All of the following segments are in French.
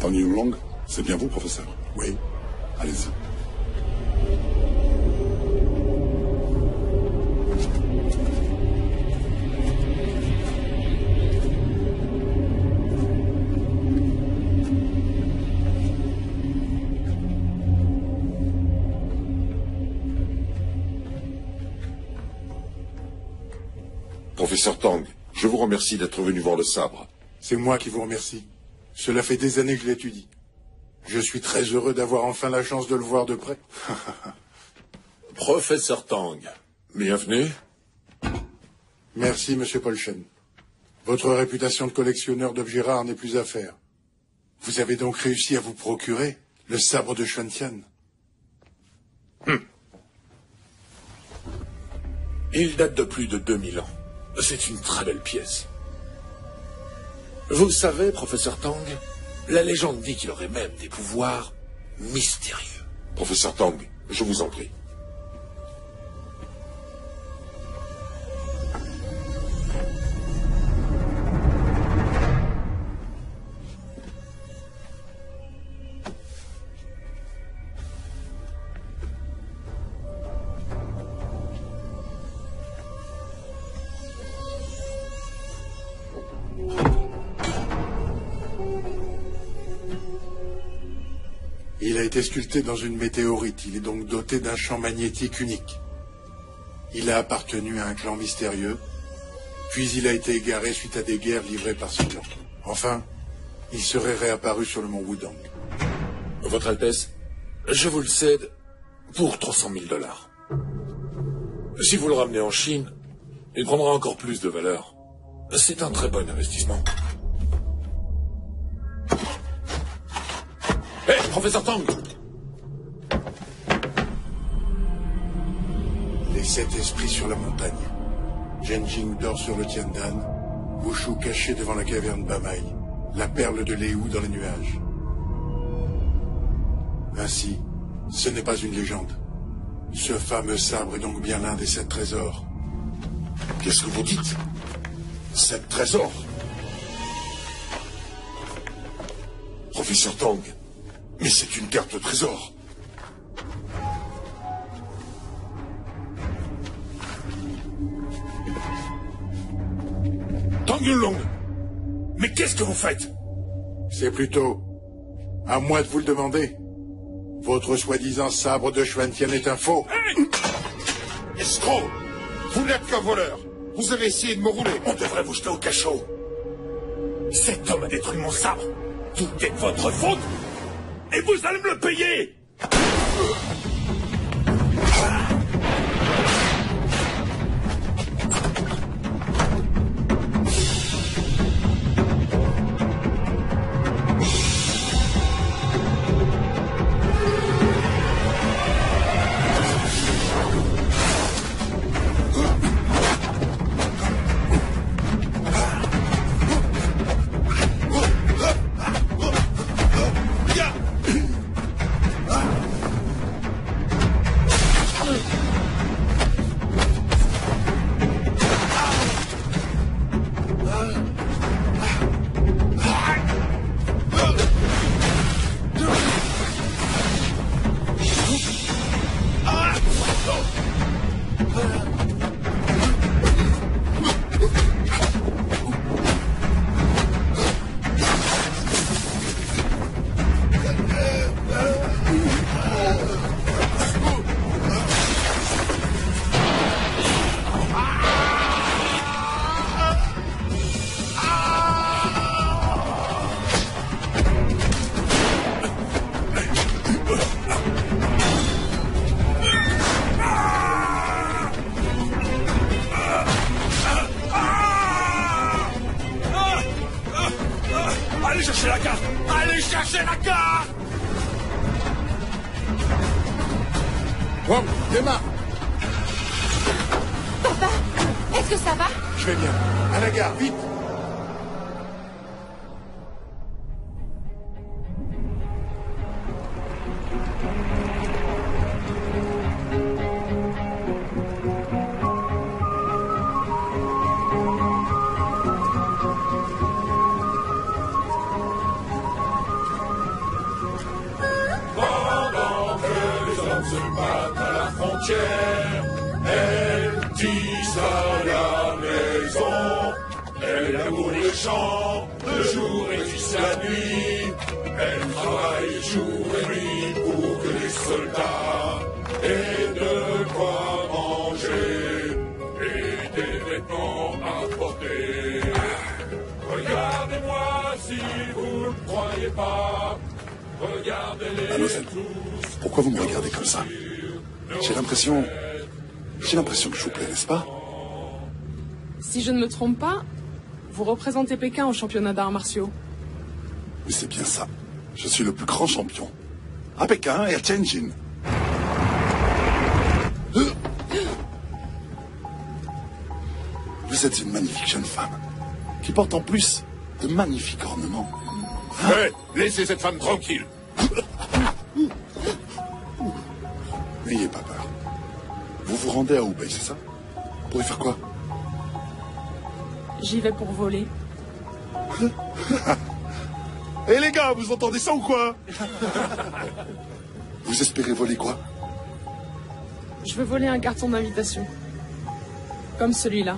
Tang Yulong, c'est bien vous, professeur? Oui. Allez-y. Professeur Tang, je vous remercie d'être venu voir le sabre. C'est moi qui vous remercie. Cela fait des années que je l'étudie. Je suis très heureux d'avoir enfin la chance de le voir de près. Professeur Tang, bienvenue. Merci, Monsieur Polchen. Votre réputation de collectionneur d'objets rares n'est plus à faire. Vous avez donc réussi à vous procurer le sabre de Xuantian. Il date de plus de 2000 ans. C'est une très belle pièce. Vous savez, professeur Tang, la légende dit qu'il aurait même des pouvoirs mystérieux. Professeur Tang, je vous en prie. Il a été sculpté dans une météorite. Il est donc doté d'un champ magnétique unique. Il a appartenu à un clan mystérieux, puis il a été égaré suite à des guerres livrées par ce clan. Enfin, il serait réapparu sur le mont Wudang. Votre Altesse, je vous le cède pour 300 000 $. Si vous le ramenez en Chine, il prendra encore plus de valeur. C'est un très bon investissement. Hé, professeur Tang! Les 7 esprits sur la montagne. Genjing dort sur le Tiandan. Wushu caché devant la caverne Bamai. La perle de Léou dans les nuages. Ainsi, ce n'est pas une légende. Ce fameux sabre est donc bien l'un des 7 trésors. Qu'est-ce que vous dites? 7 trésors? Professeur Tang, mais c'est une carte de trésor. Tang Yulong, mais qu'est-ce que vous faites? C'est plutôt à moi de vous le demander. Votre soi-disant sabre de Xuantian est un faux. Hey! Escroc! Vous n'êtes qu'un voleur. Vous avez essayé de me rouler. On devrait vous jeter au cachot. Cet homme a détruit mon sabre. Tout est de votre faute. Et vous allez me le payer! Allez chercher la carte! Allez chercher la carte! Wang, démarre! Papa, est-ce que ça va? Je vais bien. À la gare, vite! la frontière. Elle tisse à la maison. Elle laboure les champs, le jour et tisse la nuit. Elle travaille jour et nuit pour que les soldats aient de quoi manger et des vêtements à porter. Regardez-moi si vous ne croyez pas. Regardez-les Mademoiselle, tous. pourquoi vous me regardez comme ça? J'ai l'impression que je vous plais, n'est-ce pas? Si je ne me trompe pas, vous représentez Pékin au championnat d'arts martiaux. Oui, c'est bien ça. Je suis le plus grand champion. À Pékin et à Tianjin. Vous êtes une magnifique jeune femme, qui porte en plus de magnifiques ornements. Hé, laissez cette femme tranquille. N'ayez pas peur. Vous vous rendez à Hubei, c'est ça? Pour y faire quoi? J'y vais pour voler. Eh les gars, vous entendez ça ou quoi? Vous espérez voler quoi? Je veux voler un carton d'invitation. Comme celui-là.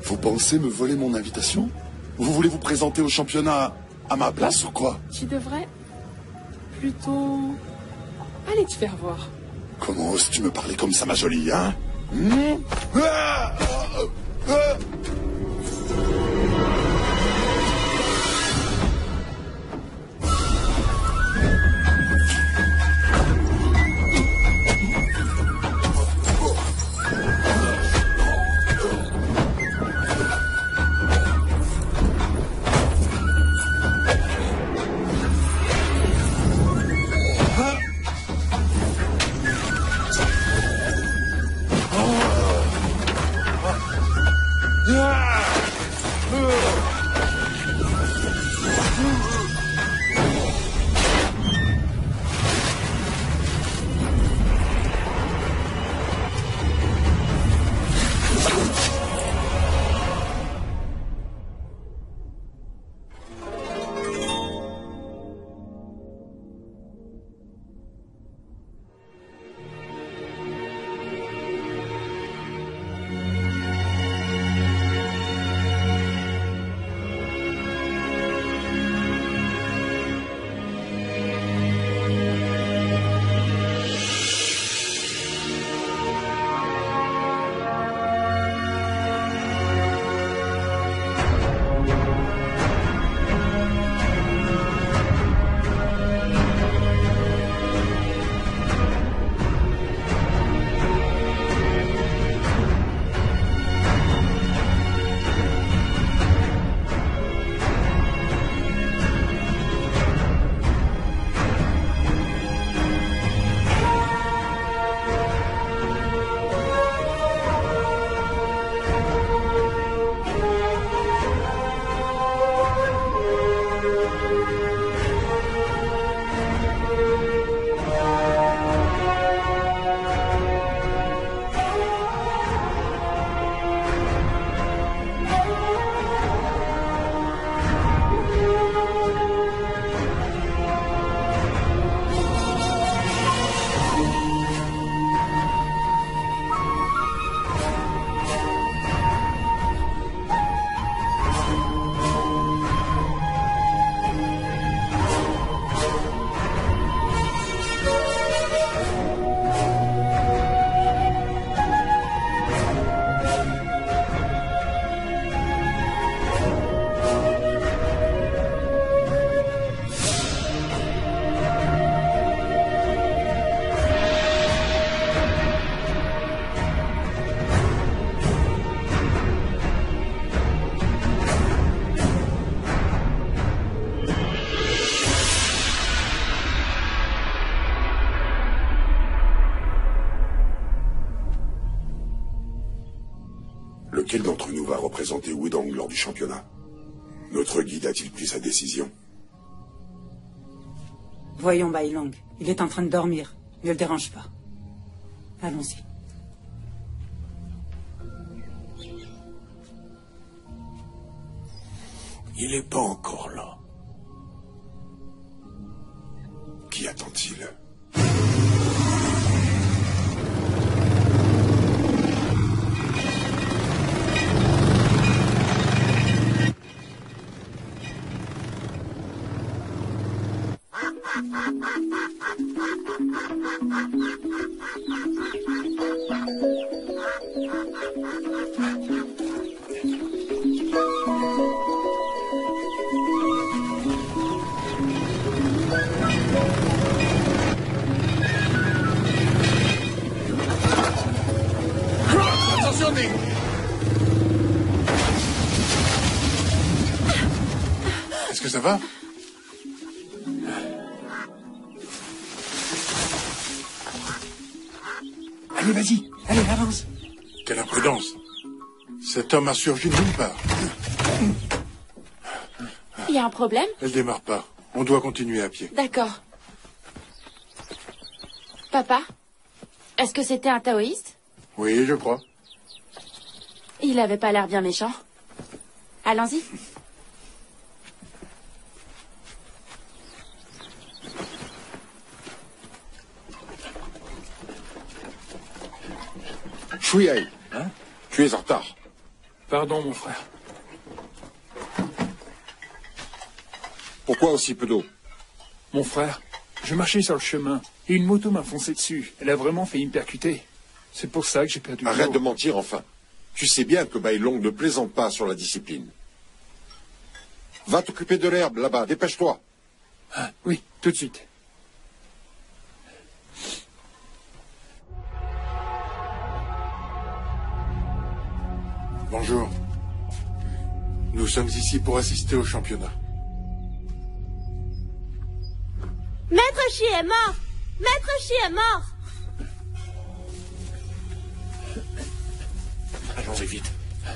Vous pensez me voler mon invitation? Vous voulez vous présenter au championnat à ma place ou quoi? Tu devrais plutôt aller te faire voir. Comment oses-tu me parler comme ça, ma jolie, hein? Ah! Ah! Lequel d'entre nous va représenter Wudong lors du championnat? Notre guide a-t-il pris sa décision? Voyons Bailong. Il est en train de dormir. Ne le dérange pas. Allons-y. Il n'est pas encore là. Qui attend-il? Attention, Nick! Est-ce que ça va? Allez, vas-y. Allez, avance. Quelle imprudence. Cet homme a surgi de nulle part. Il y a un problème? Elle démarre pas. On doit continuer à pied. D'accord. Papa, est-ce que c'était un taoïste? Oui, je crois. Il avait pas l'air bien méchant. Allons-y. Shuiei, tu es en retard. Pardon, mon frère. Pourquoi aussi peu d'eau? Mon frère, je marchais sur le chemin et une moto m'a foncé dessus. Elle a vraiment failli me percuter. C'est pour ça que j'ai perdu Arrête l'eau. de mentir, enfin. Tu sais bien que Bai Long ne plaisante pas sur la discipline. Va t'occuper de l'herbe, là-bas, dépêche-toi. Ah, oui, tout de suite. Bonjour. Nous sommes ici pour assister au championnat. Maître Shi est mort! Maître Shi est mort! Allons-y vite.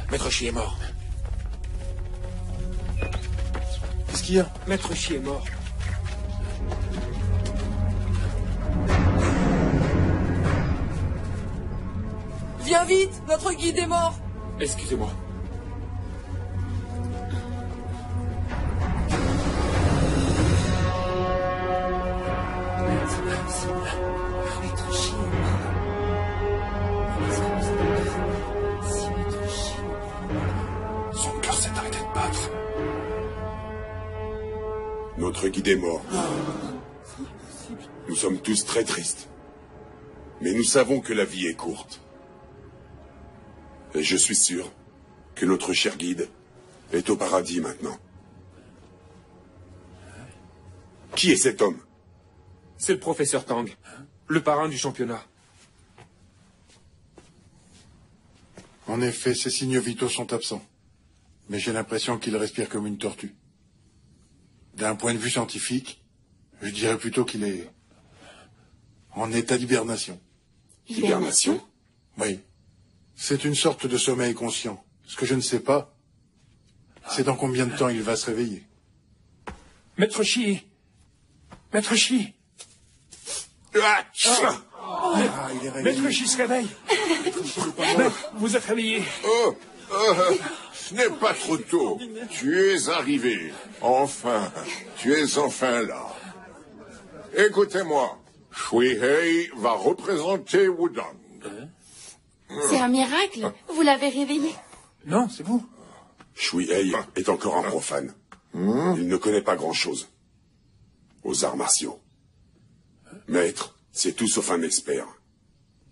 Maître Shi est mort. Qu'est-ce qu'il y a? Maître Shi est mort. Viens vite, notre guide est mort. Excusez-moi. Son cœur s'est arrêté de battre. Notre guide est mort. Nous sommes tous très tristes. Mais nous savons que la vie est courte. Et je suis sûr que notre cher guide est au paradis maintenant. Qui est cet homme? C'est le professeur Tang, le parrain du championnat. En effet, ses signes vitaux sont absents. Mais j'ai l'impression qu'il respire comme une tortue. D'un point de vue scientifique, je dirais plutôt qu'il est en état d'hibernation. Hibernation? Oui. C'est une sorte de sommeil conscient. Ce que je ne sais pas, c'est dans combien de temps il va se réveiller. Maître Shi! Maître Shi! Ah, il est réveillé. Maître Shi se réveille! Maître, vous êtes réveillé! Ce n'est pas trop tôt. Tu es arrivé. Enfin, tu es enfin là. Écoutez-moi. Shuiei va représenter Wudang. C'est un miracle. Vous l'avez réveillé. Non, c'est vous. Shuiei est encore un profane. Il ne connaît pas grand-chose aux arts martiaux. Maître, c'est tout sauf un expert.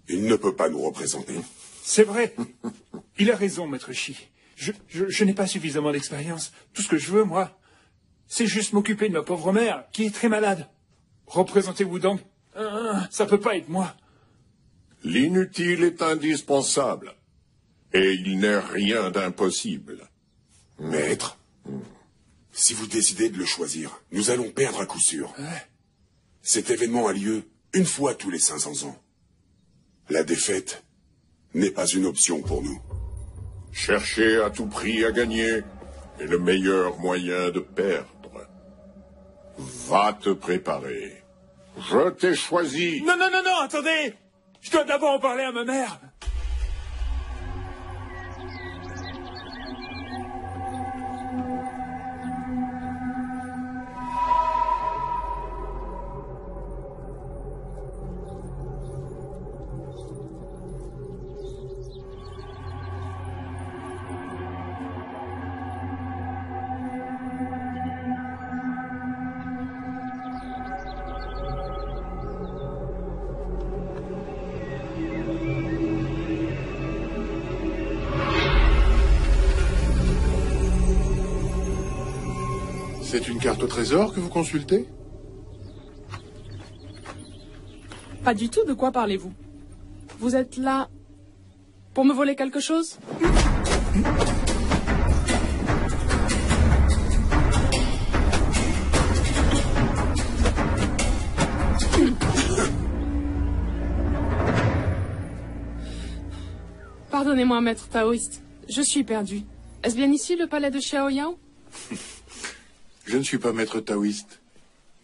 Il ne peut pas nous représenter. C'est vrai. Il a raison, Maître Shi. Je n'ai pas suffisamment d'expérience. Tout ce que je veux, moi, c'est juste m'occuper de ma pauvre mère, qui est très malade. Représenter Wudang, ça peut pas être moi. L'inutile est indispensable. Et il n'est rien d'impossible. Maître, si vous décidez de le choisir, nous allons perdre à coup sûr. Cet événement a lieu une fois tous les 500 ans. La défaite n'est pas une option pour nous. Chercher à tout prix à gagner est le meilleur moyen de perdre. Va te préparer. Je t'ai choisi. Non, non, non, non, attendez! Je dois d'abord en parler à ma mère. C'est une carte au trésor que vous consultez? Pas du tout, de quoi parlez-vous? Vous êtes là pour me voler quelque chose? Pardonnez-moi, maître taoïste. Je suis perdu. Est-ce bien ici le palais de Xiaoyao? Je ne suis pas maître taoïste.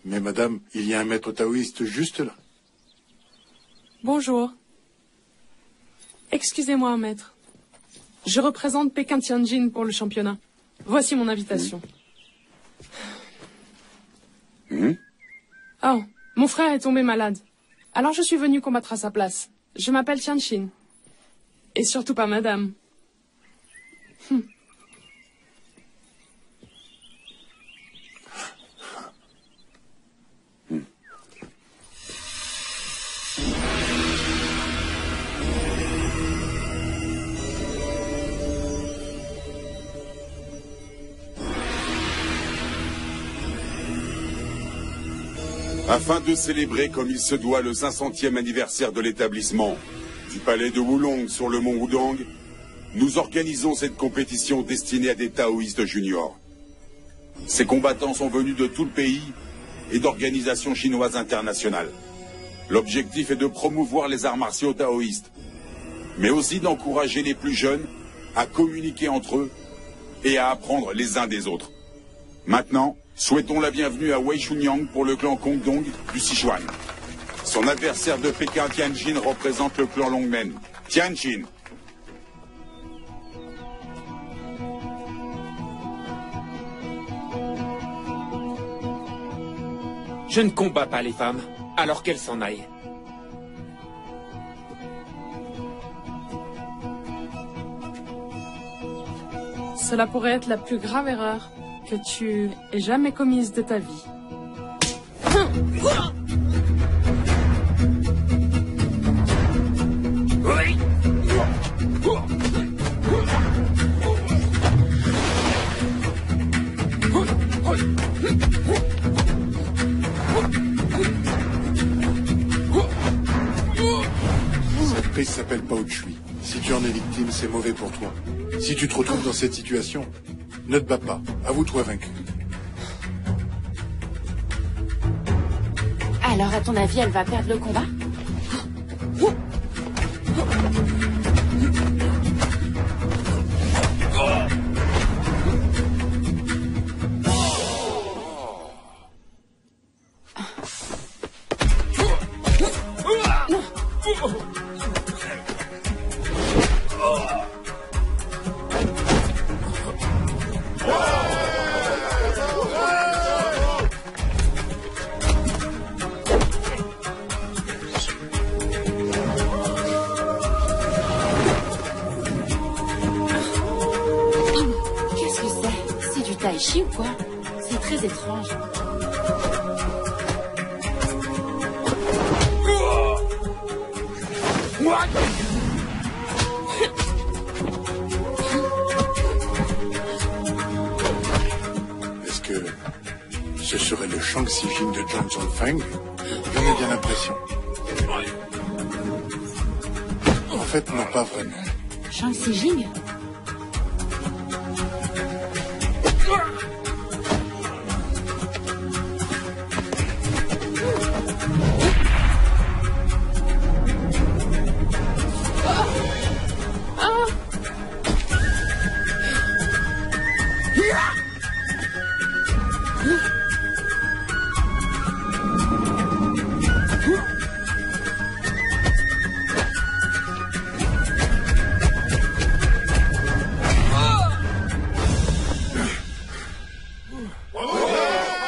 Mais madame, il y a un maître taoïste juste là. Bonjour. Excusez-moi, maître. Je représente Pékin Tianjin pour le championnat. Voici mon invitation. Oh, mon frère est tombé malade. Alors je suis venu combattre à sa place. Je m'appelle Tianjin. Et surtout pas madame. Afin de célébrer comme il se doit le 500e anniversaire de l'établissement du palais de Wulong sur le mont Wudang, nous organisons cette compétition destinée à des taoïstes juniors. Ces combattants sont venus de tout le pays et d'organisations chinoises internationales. L'objectif est de promouvoir les arts martiaux taoïstes, mais aussi d'encourager les plus jeunes à communiquer entre eux et à apprendre les uns des autres. Maintenant, souhaitons la bienvenue à Wei Chunyang pour le clan Kongdong du Sichuan. Son adversaire de Pékin Tianjin représente le clan Longmen. Tianjin. Je ne combats pas les femmes, alors qu'elles s'en aillent. Cela pourrait être la plus grave erreur que tu aies jamais commise de ta vie. Cette paix s'appelle Pao Chui. Si tu en es victime, c'est mauvais pour toi. Si tu te retrouves dans cette situation, ne te bats pas. Avoue-toi vaincu. Alors, à ton avis, elle va perdre le combat? Qu'est-ce que c'est? C'est du tai chi ou quoi? C'est très étrange. Est-ce que ce serait le Shang Xijing de Zhang Zhongfeng? J'en ai bien l'impression. En fait, non, pas vraiment. Shang Xijing?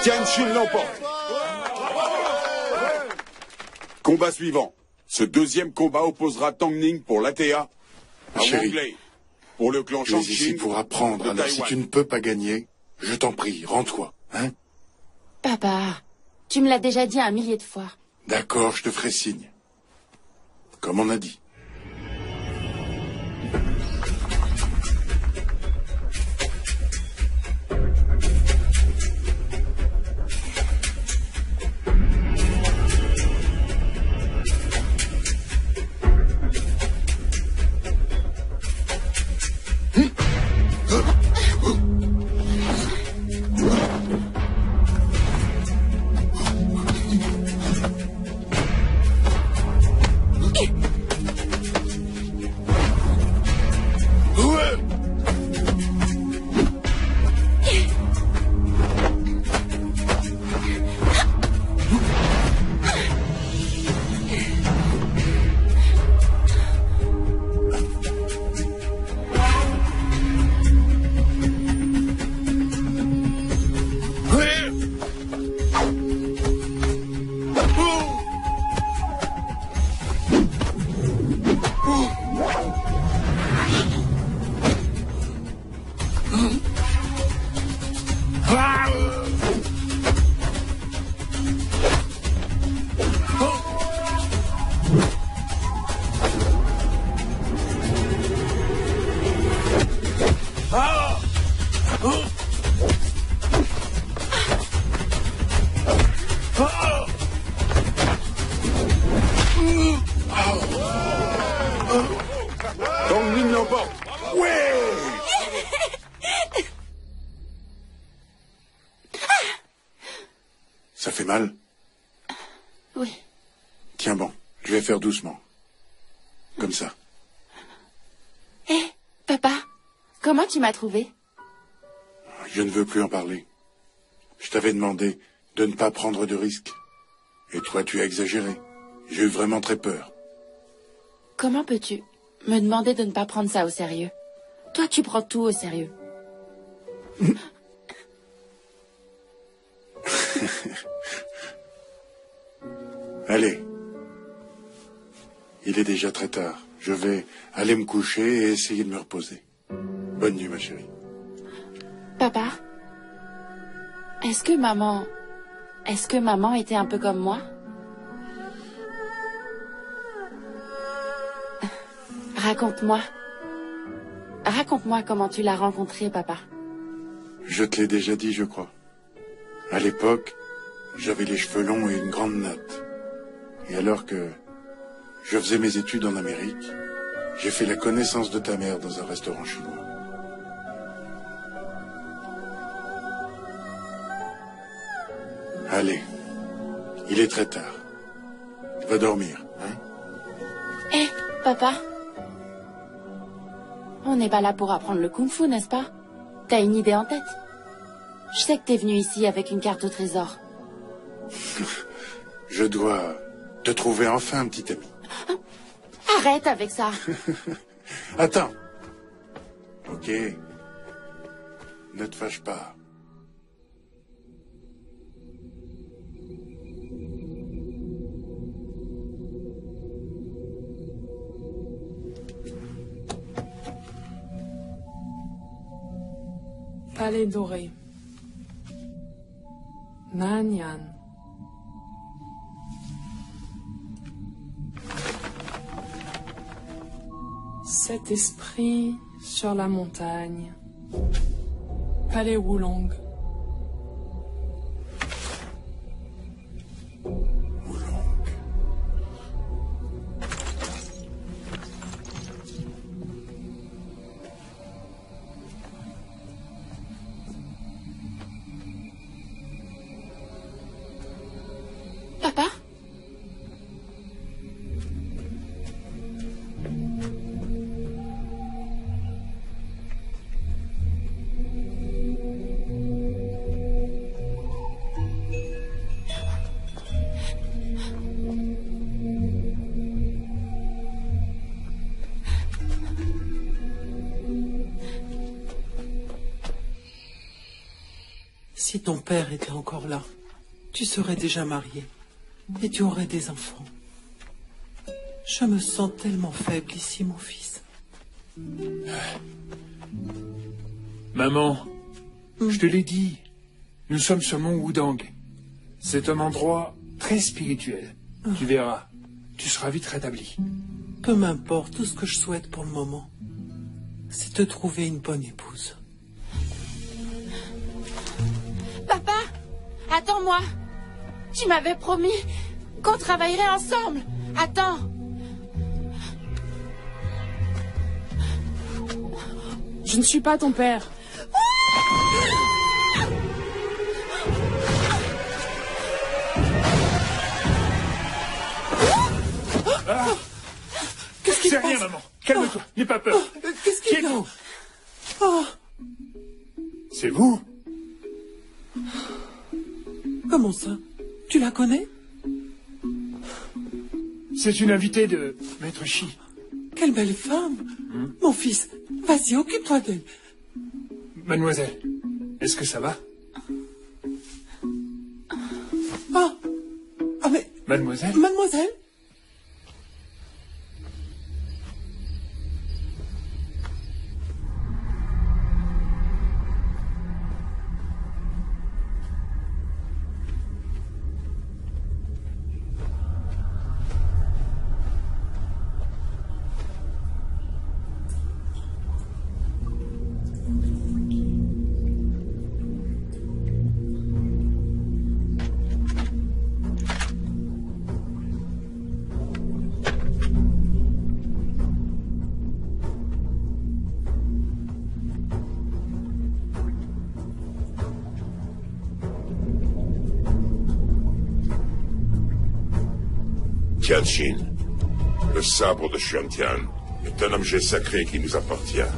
Tianjin l'emporte. Combat suivant. Ce deuxième combat opposera Tang Ning pour l'ATA à Chérie, Wang Lei pour le clan tu es ici Shaanxin pour apprendre. de Alors si Taïwan. tu ne peux pas gagner, je t'en prie, rends-toi. Hein? Papa, tu me l'as déjà dit 1 millier de fois. D'accord, je te ferai signe. Comme on a dit. Tong Min l'emporte. Ouais! Ça fait mal? Oui. Tiens bon, je vais faire doucement. Comme ça. Hé, papa, comment tu m'as trouvé? Je ne veux plus en parler. Je t'avais demandé de ne pas prendre de risques. Et toi, tu as exagéré. J'ai eu vraiment très peur. Comment peux-tu me demander de ne pas prendre ça au sérieux? Toi, tu prends tout au sérieux. Allez. Il est déjà très tard. Je vais aller me coucher et essayer de me reposer. Bonne nuit, ma chérie. Papa, est-ce que maman était un peu comme moi? Raconte-moi comment tu l'as rencontrée, papa. Je te l'ai déjà dit, je crois. À l'époque, j'avais les cheveux longs et une grande natte. Et alors que je faisais mes études en Amérique, j'ai fait la connaissance de ta mère dans un restaurant chinois. Allez, il est très tard. Va dormir, hein? Hé, papa. On n'est pas là pour apprendre le kung-fu, n'est-ce pas? T'as une idée en tête? Je sais que t'es venu ici avec une carte au trésor. Je dois te trouver enfin un petit ami. Arrête avec ça. Attends. Ok. Ne te fâche pas. Palais doré. Nanyang. Cet esprit sur la montagne. Palais Wulong. Papa? Si ton père était encore là, tu serais déjà marié et tu aurais des enfants. Je me sens tellement faible ici, mon fils. Maman, je te l'ai dit, nous sommes sur Mont Wudang. C'est un endroit très spirituel. Tu verras, tu seras vite rétabli. Peu m'importe, tout ce que je souhaite pour le moment, c'est de trouver une bonne épouse. Papa, attends-moi. Tu m'avais promis qu'on travaillerait ensemble. Attends. Je ne suis pas ton père. Ah, Qu'est-ce qui se c'est rien, passe? maman. Calme-toi, n'aie pas peur. Qu'est-ce Qui qu'il y a? êtes-vous? Oh, C'est vous? comment ça? Tu la connais? C'est une invitée de Maître Shi. Quelle belle femme! Mon fils, vas-y, occupe-toi d'elle. Mademoiselle, est-ce que ça va? Ah, mais... Mademoiselle? Mademoiselle? Tianjin, le sabre de Xuantian, est un objet sacré qui nous appartient.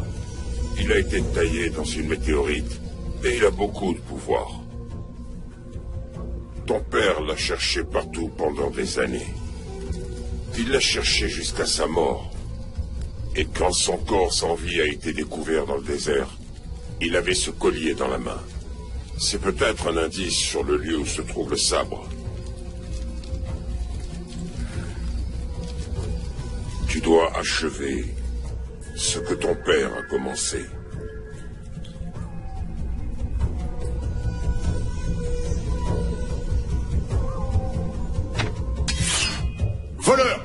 Il a été taillé dans une météorite et il a beaucoup de pouvoir. Ton père l'a cherché partout pendant des années. Il l'a cherché jusqu'à sa mort. Et quand son corps sans vie a été découvert dans le désert, il avait ce collier dans la main. C'est peut-être un indice sur le lieu où se trouve le sabre. Tu dois achever ce que ton père a commencé. Voleur!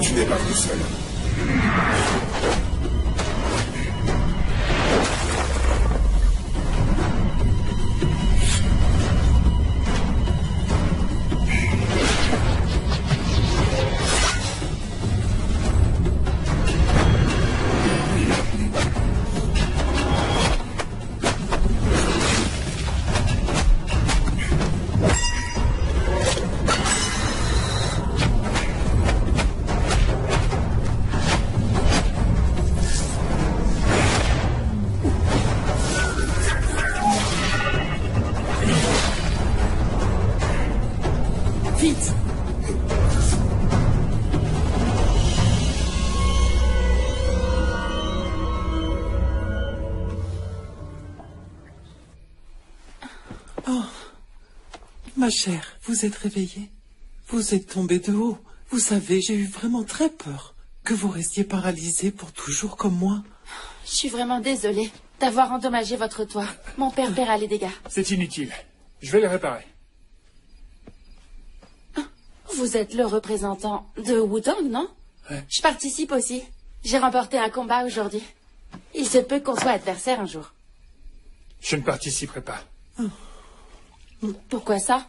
Tu n'es pas tout seul. Vite! Oh, ma chère, vous êtes réveillée? Vous êtes tombée de haut. Vous savez, j'ai eu vraiment très peur que vous restiez paralysée pour toujours comme moi. Je suis vraiment désolée d'avoir endommagé votre toit. Mon père paiera les dégâts. C'est inutile. Je vais les réparer. Vous êtes le représentant de Wutong, non? Ouais. Je participe aussi. J'ai remporté un combat aujourd'hui. Il se peut qu'on soit adversaires un jour. Je ne participerai pas. Pourquoi ça?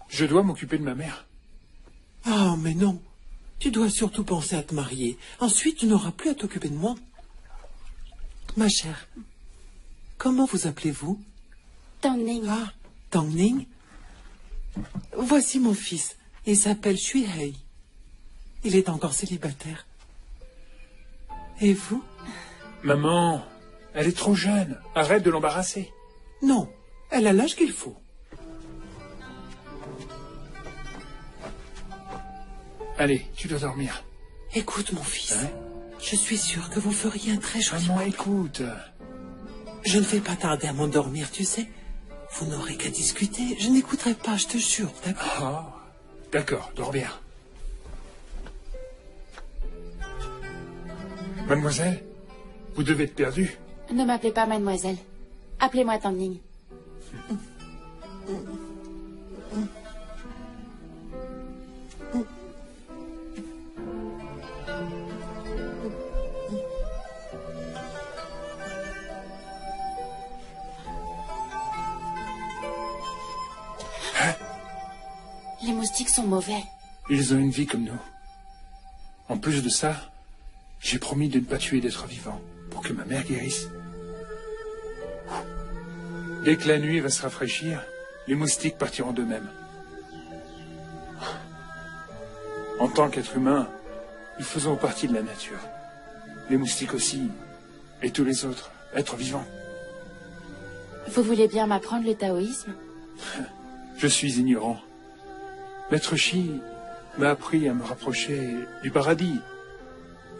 Je dois m'occuper de ma mère. Oh, mais non. Tu dois surtout penser à te marier. Ensuite, tu n'auras plus à t'occuper de moi. Ma chère, comment vous appelez-vous? Tang Ning. Ah, Tang Ning? Voici mon fils. Il s'appelle Shui Hei. Il est encore célibataire. Et vous? Maman, elle est trop jeune. Arrête de l'embarrasser. Non, elle a l'âge qu'il faut. Allez, tu dois dormir. Écoute, mon fils. Hein? Je suis sûre que vous feriez un très joli... Maman, écoute. Je ne vais pas tarder à m'endormir, tu sais. Vous n'aurez qu'à discuter. Je n'écouterai pas, je te jure, d'accord? Ah, d'accord, dors bien. Mademoiselle, vous devez être perdue. Ne m'appelez pas mademoiselle. Appelez-moi Tang Ning. Les moustiques sont mauvais. Ils ont une vie comme nous. En plus de ça, j'ai promis de ne pas tuer d'êtres vivants pour que ma mère guérisse. Dès que la nuit va se rafraîchir, les moustiques partiront d'eux-mêmes. En tant qu'être humain, nous faisons partie de la nature. Les moustiques aussi, et tous les autres, êtres vivants. Vous voulez bien m'apprendre le taoïsme? Je suis ignorant. Maître Shi m'a appris à me rapprocher du paradis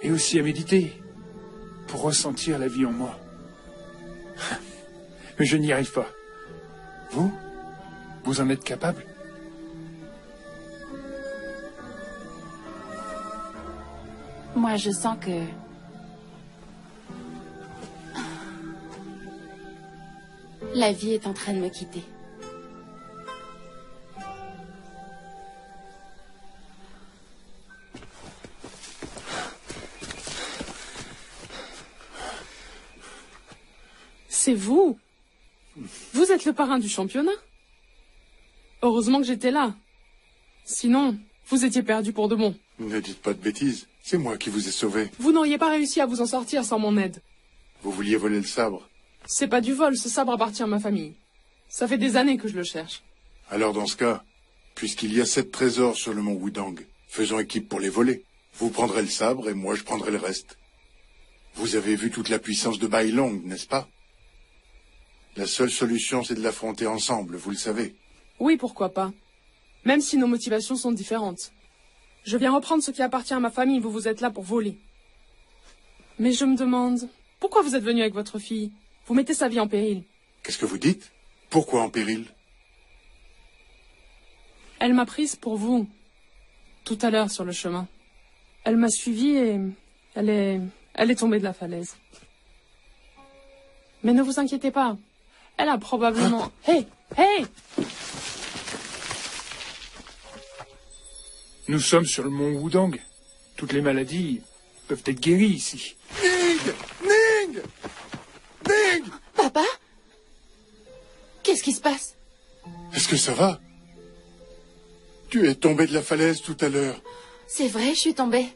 et aussi à méditer pour ressentir la vie en moi. Mais je n'y arrive pas. Vous? Vous en êtes capable? Moi, je sens que... la vie est en train de me quitter. C'est vous? Vous êtes le parrain du championnat? Heureusement que j'étais là. Sinon, vous étiez perdu pour de bon. Ne dites pas de bêtises. C'est moi qui vous ai sauvé. Vous n'auriez pas réussi à vous en sortir sans mon aide. Vous vouliez voler le sabre. C'est pas du vol, ce sabre appartient à ma famille. Ça fait des années que je le cherche. Alors dans ce cas, puisqu'il y a 7 trésors sur le mont Wudang, faisons équipe pour les voler. Vous prendrez le sabre et moi je prendrai le reste. Vous avez vu toute la puissance de Bai Long, n'est-ce pas? La seule solution, c'est de l'affronter ensemble, vous le savez. Oui, pourquoi pas. Même si nos motivations sont différentes. Je viens reprendre ce qui appartient à ma famille, vous êtes là pour voler. Mais je me demande, pourquoi vous êtes venu avec votre fille? Vous mettez sa vie en péril. Qu'est-ce que vous dites? Pourquoi en péril? Elle m'a prise pour vous, tout à l'heure sur le chemin. Elle m'a suivie et elle est tombée de la falaise. Mais ne vous inquiétez pas, elle a probablement... Hé! Hé! Nous sommes sur le mont Wudang. Toutes les maladies peuvent être guéries ici. Ning! Ning! Ning! Papa? Qu'est-ce qui se passe? Est-ce que ça va? Tu es tombé de la falaise tout à l'heure. C'est vrai, je suis tombée.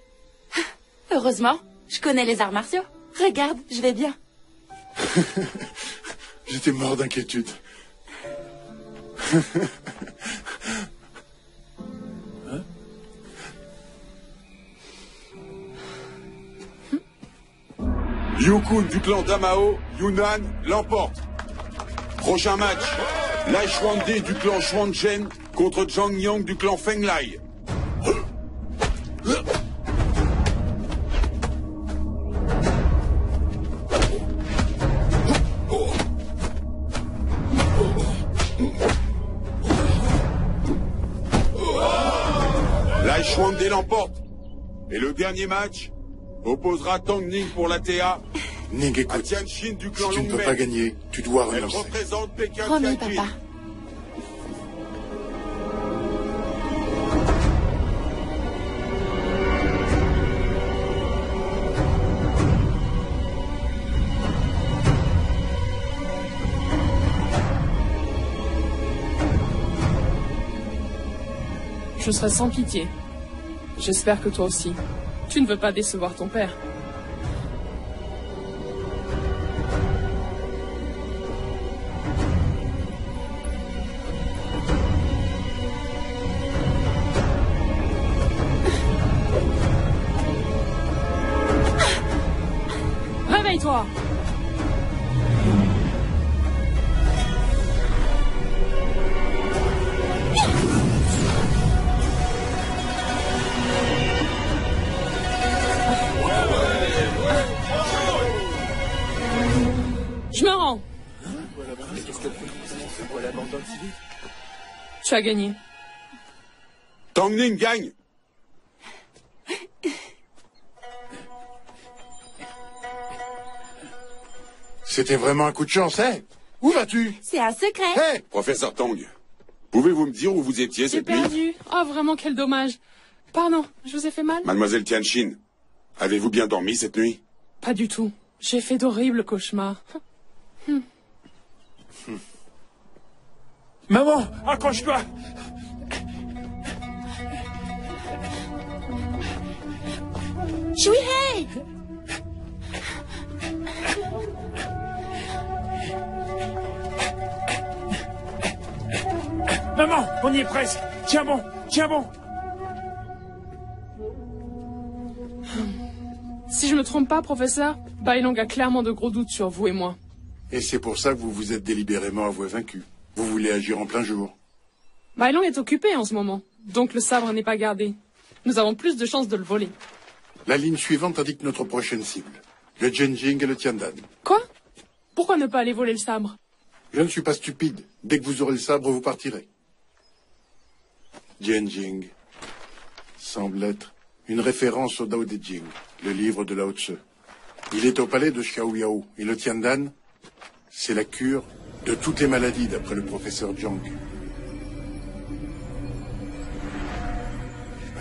Heureusement, je connais les arts martiaux. Regarde, je vais bien. J'étais mort d'inquiétude. Liu Kun du clan Damao, Yunnan l'emporte. Prochain match, Lai Xuande du clan Xuanzhen contre Zhang Yang du clan Fenglai. Lai Xuande l'emporte. Et le dernier match opposera Tang Ning pour la TA. Ning, écoute, Tianjin du clan si tu ne peux Longmen. pas gagner, tu dois Elle renoncer. représente Pékin Promis, Tianjin. papa. Je serai sans pitié. J'espère que toi aussi. Tu ne veux pas décevoir ton père. Réveille-toi! Je me rends. Tu as gagné. Tang Ning gagne. C'était vraiment un coup de chance, hein? Où vas-tu? C'est un secret. Hé! Professeur Tang, pouvez-vous me dire où vous étiez J'ai cette nuit? perdu. Oh, vraiment, quel dommage. Pardon, je vous ai fait mal? Mademoiselle Tianjin, avez-vous bien dormi cette nuit? Pas du tout. J'ai fait d'horribles cauchemars. Maman, accroche-toi. Shuhei! Maman, on y est presque. Tiens bon, tiens bon. Si je ne me trompe pas, professeur, Bai Long a clairement de gros doutes sur vous et moi. Et c'est pour ça que vous vous êtes délibérément avoué vaincu. Vous voulez agir en plein jour. Bai Long est occupé en ce moment, donc le sabre n'est pas gardé. Nous avons plus de chances de le voler. La ligne suivante indique notre prochaine cible. Le Zhenjing et le Tiandan. Quoi? Pourquoi ne pas aller voler le sabre? Je ne suis pas stupide. Dès que vous aurez le sabre, vous partirez. Zhenjing semble être une référence au Dao De Jing, le livre de Lao Tse. Il est au palais de Xiaoyao. Et le Tiandan, c'est la cure de toutes les maladies, d'après le professeur Jiang.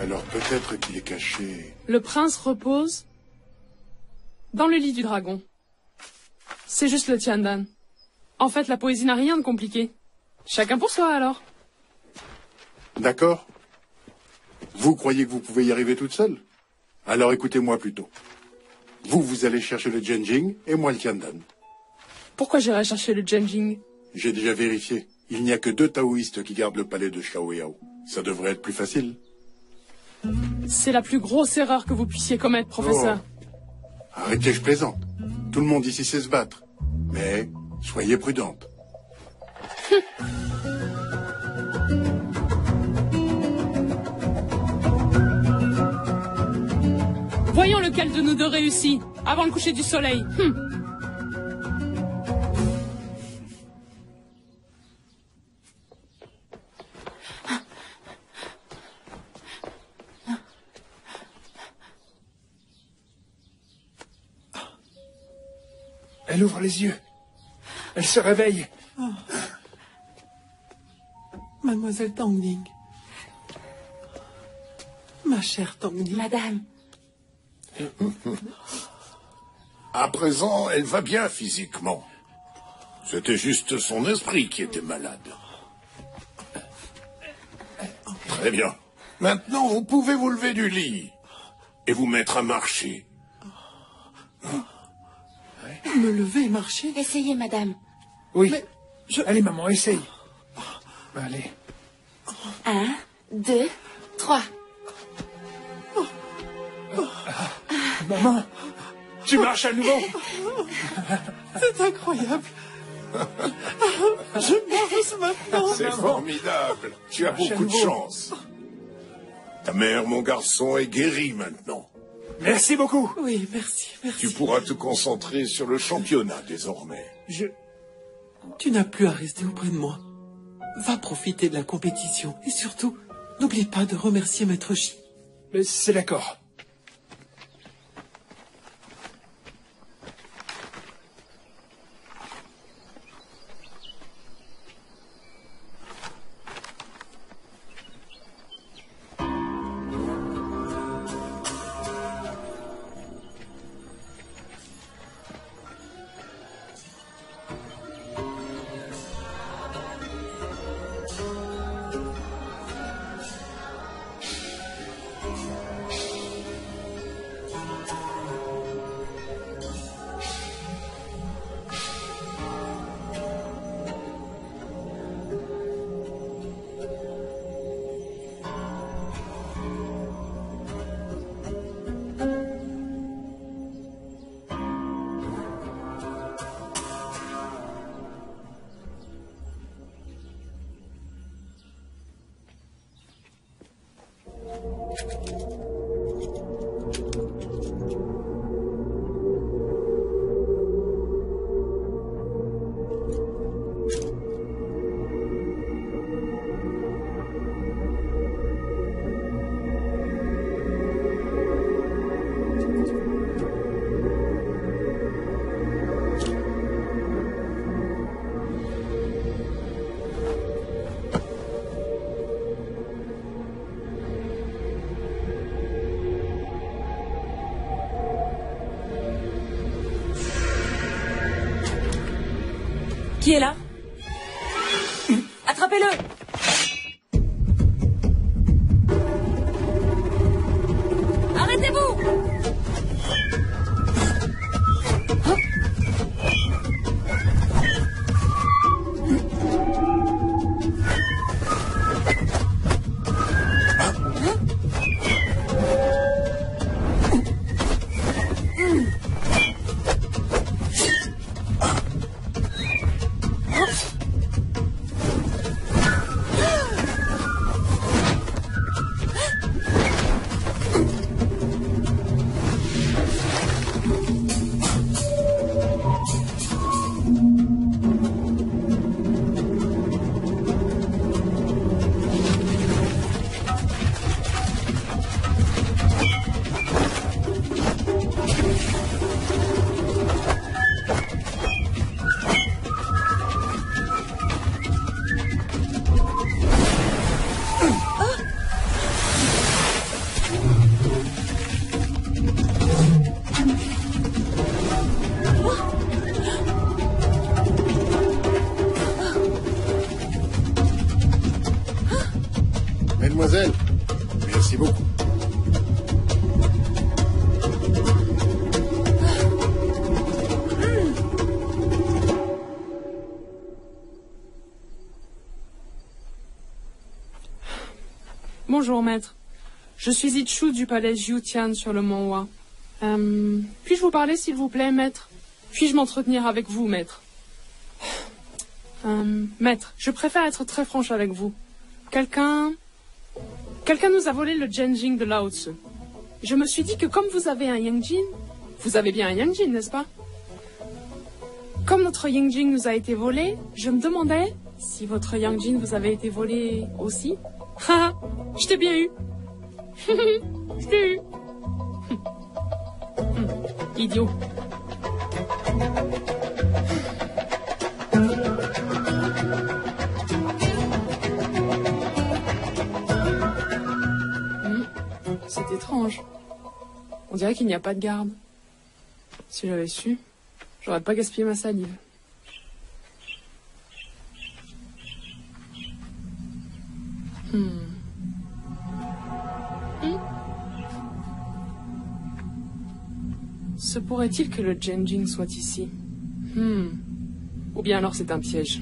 Alors peut-être qu'il est caché... Le prince repose dans le lit du dragon. C'est juste le Tiandan. En fait, la poésie n'a rien de compliqué. Chacun pour soi, alors. D'accord. Vous croyez que vous pouvez y arriver toute seule? Alors écoutez-moi plutôt. Vous allez chercher le Genjing et moi le Tiandan. Pourquoi j'irai chercher le Genjing? J'ai déjà vérifié. Il n'y a que 2 taoïstes qui gardent le palais de Xiaoyao. Ça devrait être plus facile. C'est la plus grosse erreur que vous puissiez commettre, professeur. Oh. Arrêtez, je plaisante. Tout le monde ici sait se battre. Mais soyez prudente. Voyons lequel de nous deux réussit, avant le coucher du soleil. Elle ouvre les yeux. Elle se réveille. Oh. Mademoiselle Tangling. Ma chère Tangling. Madame. À présent, elle va bien physiquement. C'était juste son esprit qui était malade. Très bien. Maintenant, vous pouvez vous lever du lit et vous mettre à marcher. Me lever et marcher? Essayez, madame. Oui. Mais allez, maman, essaye. Allez. 1, 2, 3. Maman, tu marches à nouveau. C'est incroyable. Je marche maintenant. C'est formidable. Tu as beaucoup de chance. Ta mère, mon garçon, est guérie maintenant. Merci beaucoup. Oui, merci, merci. Tu pourras te concentrer sur le championnat désormais. Tu n'as plus à rester auprès de moi. Va profiter de la compétition. Et surtout, n'oublie pas de remercier Maître Shi. C'est d'accord. Qui est là? Attrapez-le! Arrêtez-vous! Bonjour, maître. Je suis Ichu du palais Jiutian sur le mont Hua. Puis-je vous parler, s'il vous plaît, maître? Puis-je m'entretenir avec vous, maître? Maître, je préfère être très franche avec vous. Quelqu'un nous a volé le Genjing de Lao Tzu. Je me suis dit que comme vous avez un Yangjin, vous avez bien un Yangjin, n'est-ce pas? Comme notre Yangjin nous a été volé, je me demandais si votre Yangjin vous avait été volé aussi. Haha, je t'ai bien eu. Je t'ai eu. Idiot. C'est étrange. On dirait qu'il n'y a pas de garde. Si j'avais su, j'aurais pas gaspillé ma salive. Se pourrait-il que le Genjing soit ici? Ou bien alors c'est un piège.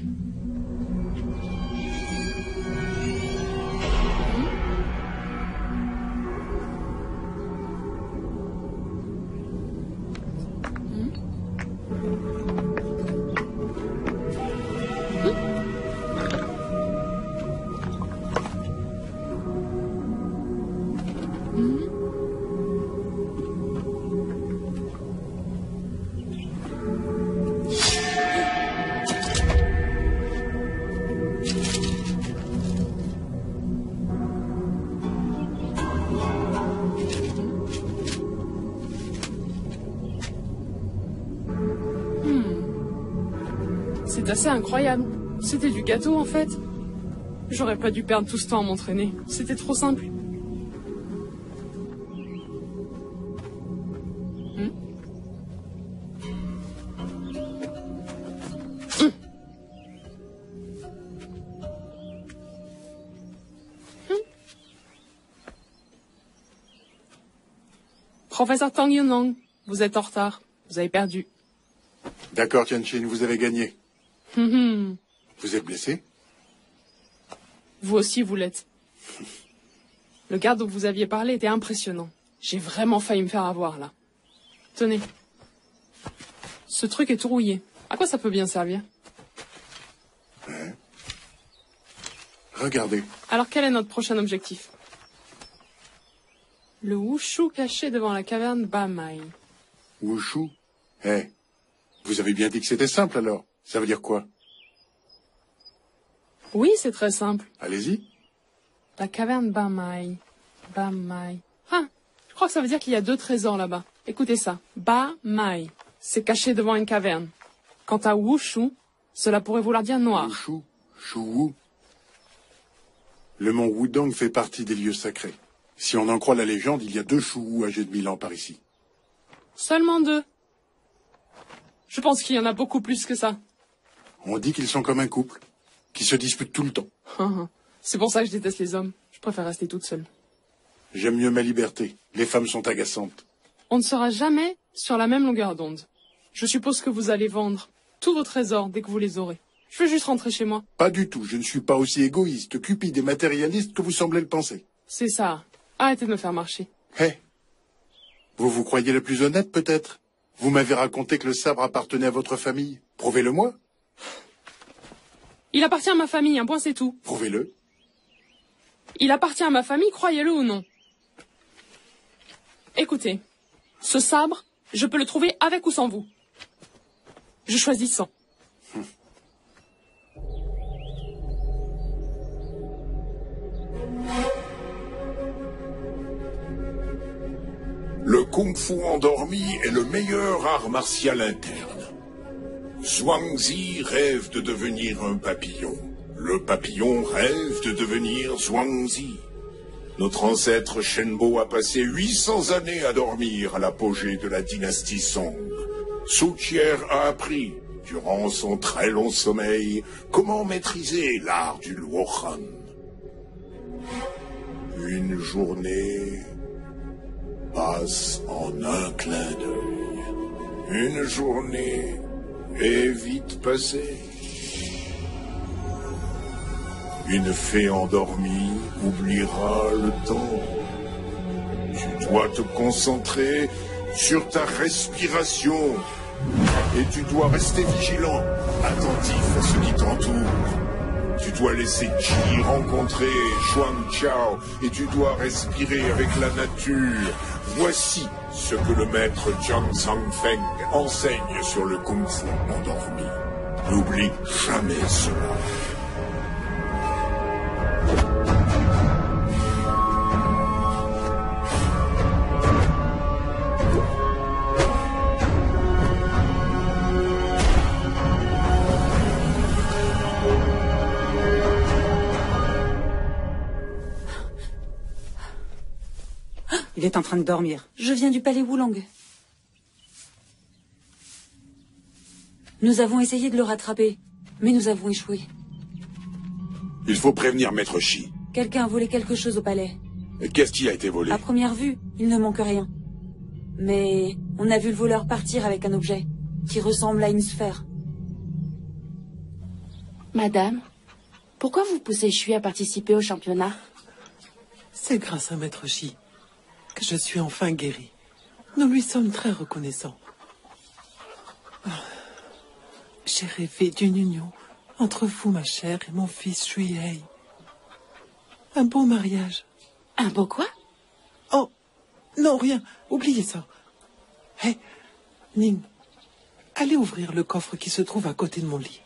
C'est assez incroyable. C'était du gâteau, en fait. J'aurais pas dû perdre tout ce temps à m'entraîner. C'était trop simple. Professeur Tang Yunong, vous êtes en retard. Vous avez perdu. D'accord, Tianqin, vous avez gagné. Vous êtes blessé? Vous aussi, vous l'êtes. Le garde dont vous aviez parlé était impressionnant. J'ai vraiment failli me faire avoir, là. Tenez. Ce truc est tout rouillé. À quoi ça peut bien servir? Ouais. Regardez. Alors, quel est notre prochain objectif? Le Wushu caché devant la caverne Bamai. Wushu? Vous avez bien dit que c'était simple, alors. Ça veut dire quoi? Oui, c'est très simple. Allez-y. La caverne Bamai. Bamai. Ah, je crois que ça veut dire qu'il y a 2 trésors là-bas. Écoutez ça. Bamai. C'est caché devant une caverne. Quant à Wushu, cela pourrait vouloir dire noir. Wushu? Shuwu? Le mont Wudong fait partie des lieux sacrés. Si on en croit la légende, il y a 2 Shuwu âgés de 1000 ans par ici. Seulement 2. Je pense qu'il y en a beaucoup plus que ça. On dit qu'ils sont comme un couple, qui se disputent tout le temps. C'est pour ça que je déteste les hommes. Je préfère rester toute seule. J'aime mieux ma liberté. Les femmes sont agaçantes. On ne sera jamais sur la même longueur d'onde. Je suppose que vous allez vendre tous vos trésors dès que vous les aurez. Je veux juste rentrer chez moi. Pas du tout. Je ne suis pas aussi égoïste, cupide et matérialiste que vous semblez le penser. C'est ça. Arrêtez de me faire marcher. Vous vous croyez le plus honnête, peut-être? Vous m'avez raconté que le sabre appartenait à votre famille. Prouvez-le-moi. Il appartient à ma famille, un point c'est tout. Prouvez-le. Il appartient à ma famille, croyez-le ou non. Écoutez, ce sabre, je peux le trouver avec ou sans vous. Je choisis sans. Le kung-fu endormi est le meilleur art martial interne. Zhuangzi rêve de devenir un papillon. Le papillon rêve de devenir Zhuangzi. Notre ancêtre Shenbo a passé 800 années à dormir à l'apogée de la dynastie Song. Su Qier a appris, durant son très long sommeil, comment maîtriser l'art du Luohan. Une journée passe en un clin d'œil. Une journée est vite passée. Une fée endormie oubliera le temps. Tu dois te concentrer sur ta respiration. Et tu dois rester vigilant, attentif à ce qui t'entoure. Tu dois laisser Qi rencontrer Xuan Chao et tu dois respirer avec la nature. Voici ce que le maître Jiang Zhangfeng enseigne sur le Kung Fu endormi. N'oublie jamais cela. Il est en train de dormir. Je viens du palais Wulang. Nous avons essayé de le rattraper, mais nous avons échoué. Il faut prévenir Maître Shi. Quelqu'un a volé quelque chose au palais. Et qu'est-ce qui a été volé? À première vue, il ne manque rien. Mais on a vu le voleur partir avec un objet qui ressemble à une sphère. Madame, pourquoi vous poussez Shui à participer au championnat? C'est grâce à Maître Shi que je suis enfin guéri. Nous lui sommes très reconnaissants. J'ai rêvé d'une union entre vous, ma chère, et mon fils Shui Hei. Un beau mariage. Un beau quoi? Oh, non, rien. Oubliez ça. Hé, Ning, allez ouvrir le coffre qui se trouve à côté de mon lit.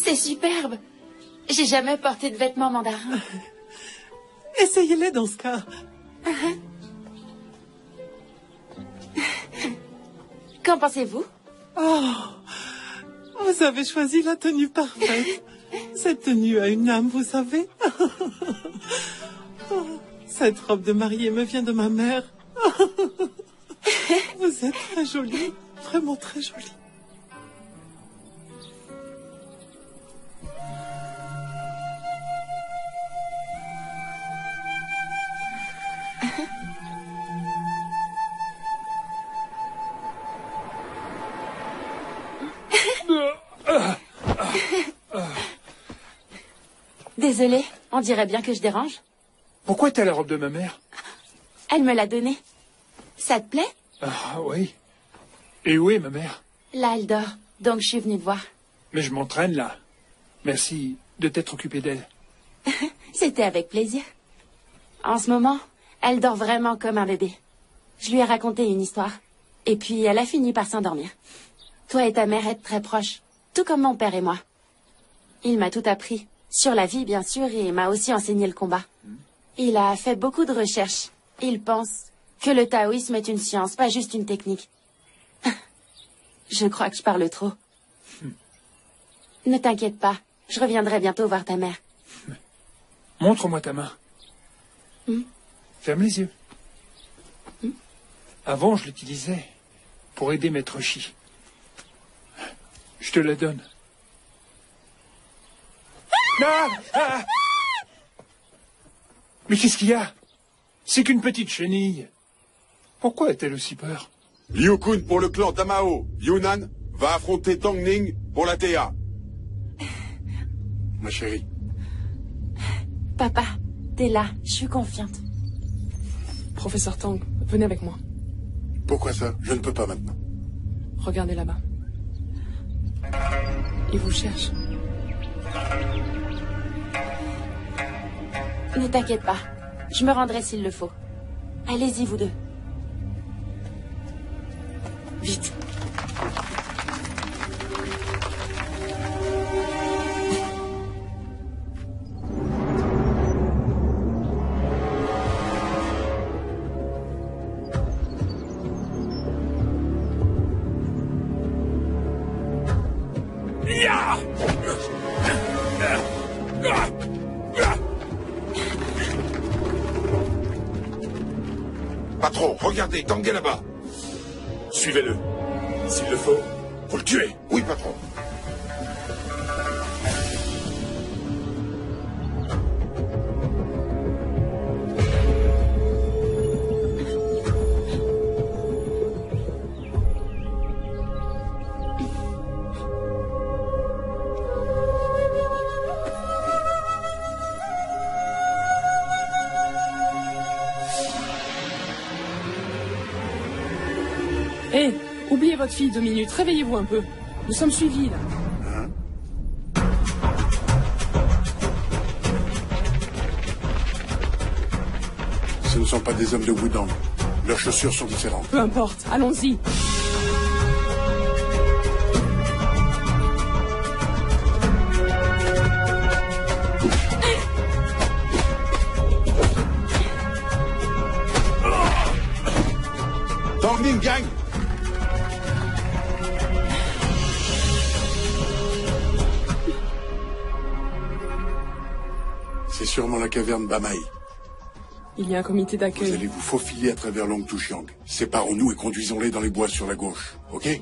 C'est superbe. J'ai jamais porté de vêtements mandarins. Essayez-les dans ce cas. Qu'en pensez-vous? Oh, vous avez choisi la tenue parfaite. Cette tenue a une âme, vous savez. Cette robe de mariée me vient de ma mère. Vous êtes très jolie, vraiment très jolie. Désolée, on dirait bien que je dérange. Pourquoi t'as la robe de ma mère? Elle me l'a donnée. Ça te plaît? Ah oui. Et où est ma mère? Là, elle dort, donc je suis venue te voir. Mais je m'entraîne là. Merci de t'être occupé d'elle. C'était avec plaisir. En ce moment, elle dort vraiment comme un bébé. Je lui ai raconté une histoire. Et puis, elle a fini par s'endormir. Toi et ta mère êtes très proches, tout comme mon père et moi. Il m'a tout appris. Sur la vie, bien sûr, et m'a aussi enseigné le combat. Il a fait beaucoup de recherches. Il pense que le taoïsme est une science, pas juste une technique. Je crois que je parle trop. Ne t'inquiète pas, je reviendrai bientôt voir ta mère. Montre-moi ta main. Ferme les yeux. Avant, je l'utilisais pour aider Maître Shi. Je te la donne. Ah! Mais qu'est-ce qu'il y a? C'est qu'une petite chenille. Pourquoi a-t-elle aussi peur? Liu Kun pour le clan Damao. Yunnan va affronter Tang Ning pour la TA. Ma chérie. Papa, t'es là, je suis confiante. Professeur Tang, venez avec moi. Pourquoi ça? Je ne peux pas maintenant. Regardez là-bas. Il vous cherche. Ne t'inquiète pas, je me rendrai s'il le faut. Allez-y, vous deux. Vite. Patron, regardez, Tang est là-bas. Suivez-le. S'il le faut, vous le tuez. Oui, patron. Oubliez votre fille 2 minutes, réveillez-vous un peu. Nous sommes suivis, là. Ce ne sont pas des hommes de Wudang. Leurs chaussures sont différentes. Peu importe, allons-y. Tangmin gagne. C'est sûrement la caverne Bamai. Il y a un comité Vous d'accueil. allez vous faufiler à travers Longtuchiang. Séparons-nous et conduisons-les dans les bois sur la gauche, ok?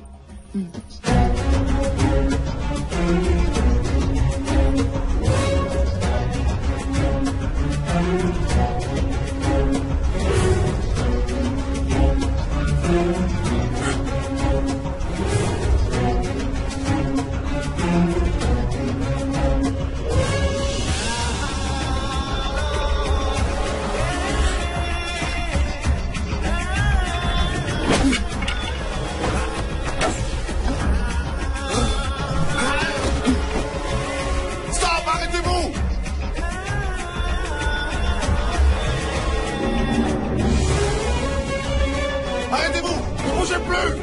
Stop, arrêtez-vous! Arrêtez-vous! Ne bougez plus!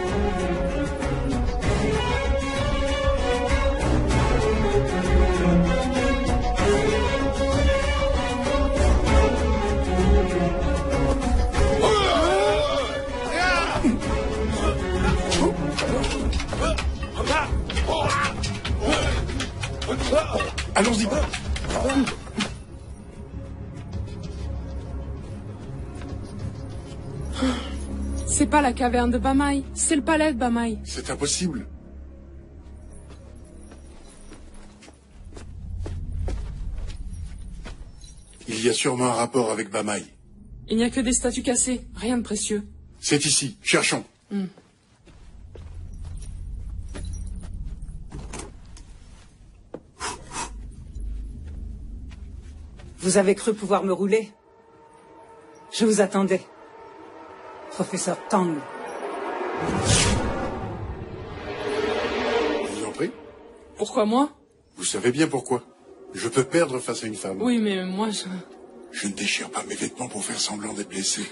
Allons-y. C'est pas la caverne de Bamai, c'est le palais de Bamai. C'est impossible. Il y a sûrement un rapport avec Bamai. Il n'y a que des statues cassées, rien de précieux. C'est ici. Cherchons. Vous avez cru pouvoir me rouler? Je vous attendais. Professeur Tang. Je vous en prie. Pourquoi moi? Vous savez bien pourquoi. Je peux perdre face à une femme. Oui, mais moi, je... Je ne déchire pas mes vêtements pour faire semblant d'être blessé.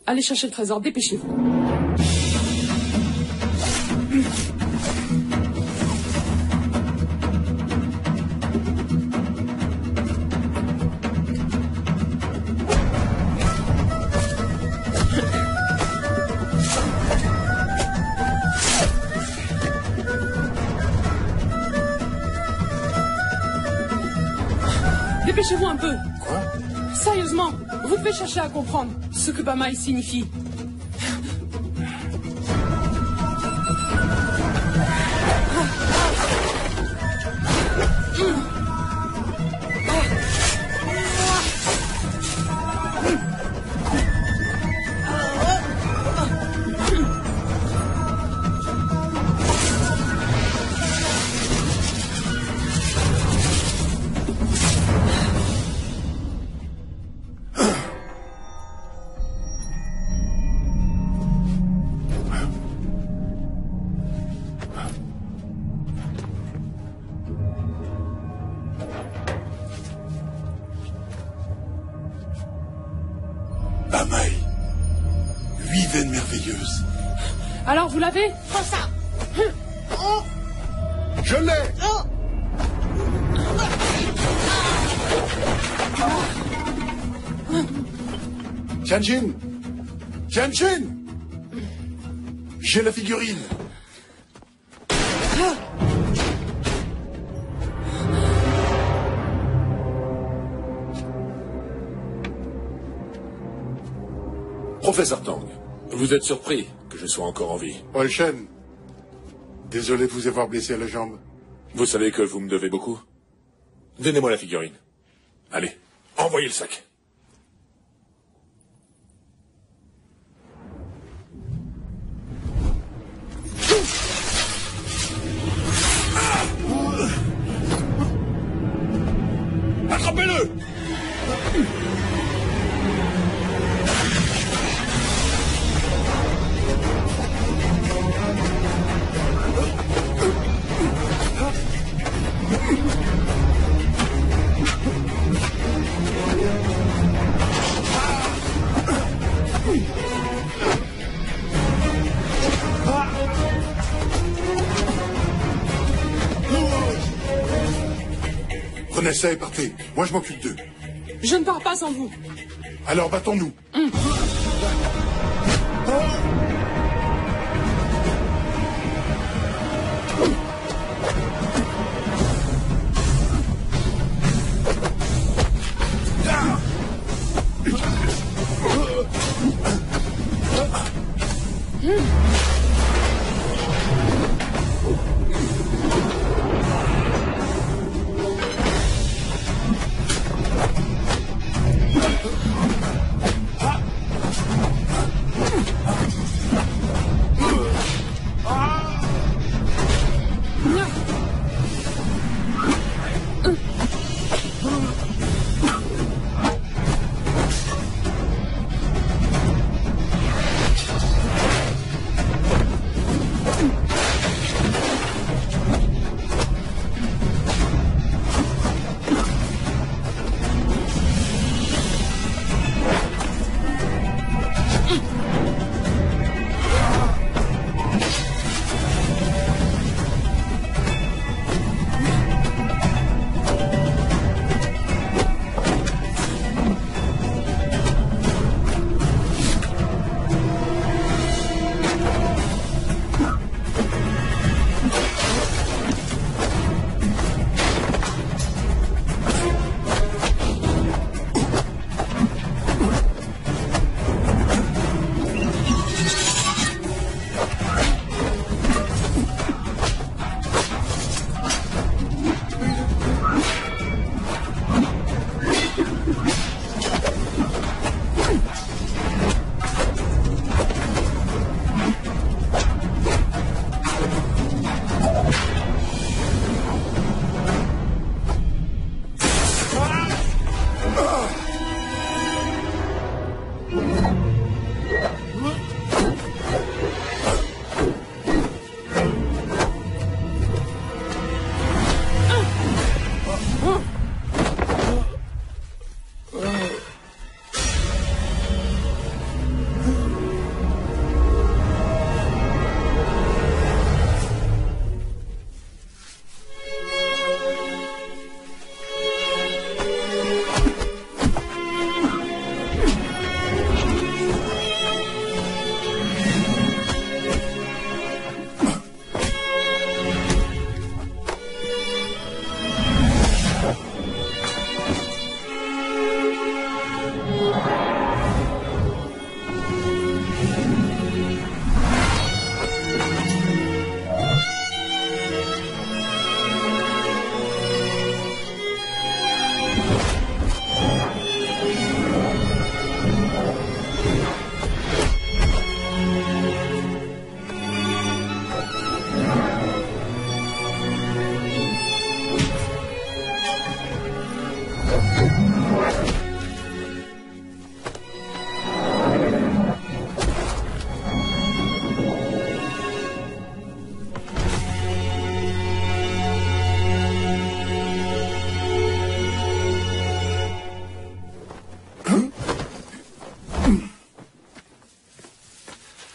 Allez chercher le trésor, dépêchez-vous. Dépêchez-vous un peu. Quoi? Sérieusement, vous devez chercher à comprendre ce que Bamai signifie. Bamai. 8 veines merveilleuses. Alors, vous l'avez? Prends ça. Je l'ai! Tianjin! Tianjin! J'ai la figurine! Professeur Tang, vous êtes surpris que je sois encore en vie. Paul Shen, désolé de vous avoir blessé à la jambe. Vous savez que vous me devez beaucoup. Donnez-moi la figurine. Allez, envoyez le sac. Attrapez-le! Prenez ça et partez. Moi, je m'occupe d'eux. Je ne pars pas sans vous. Alors, battons-nous.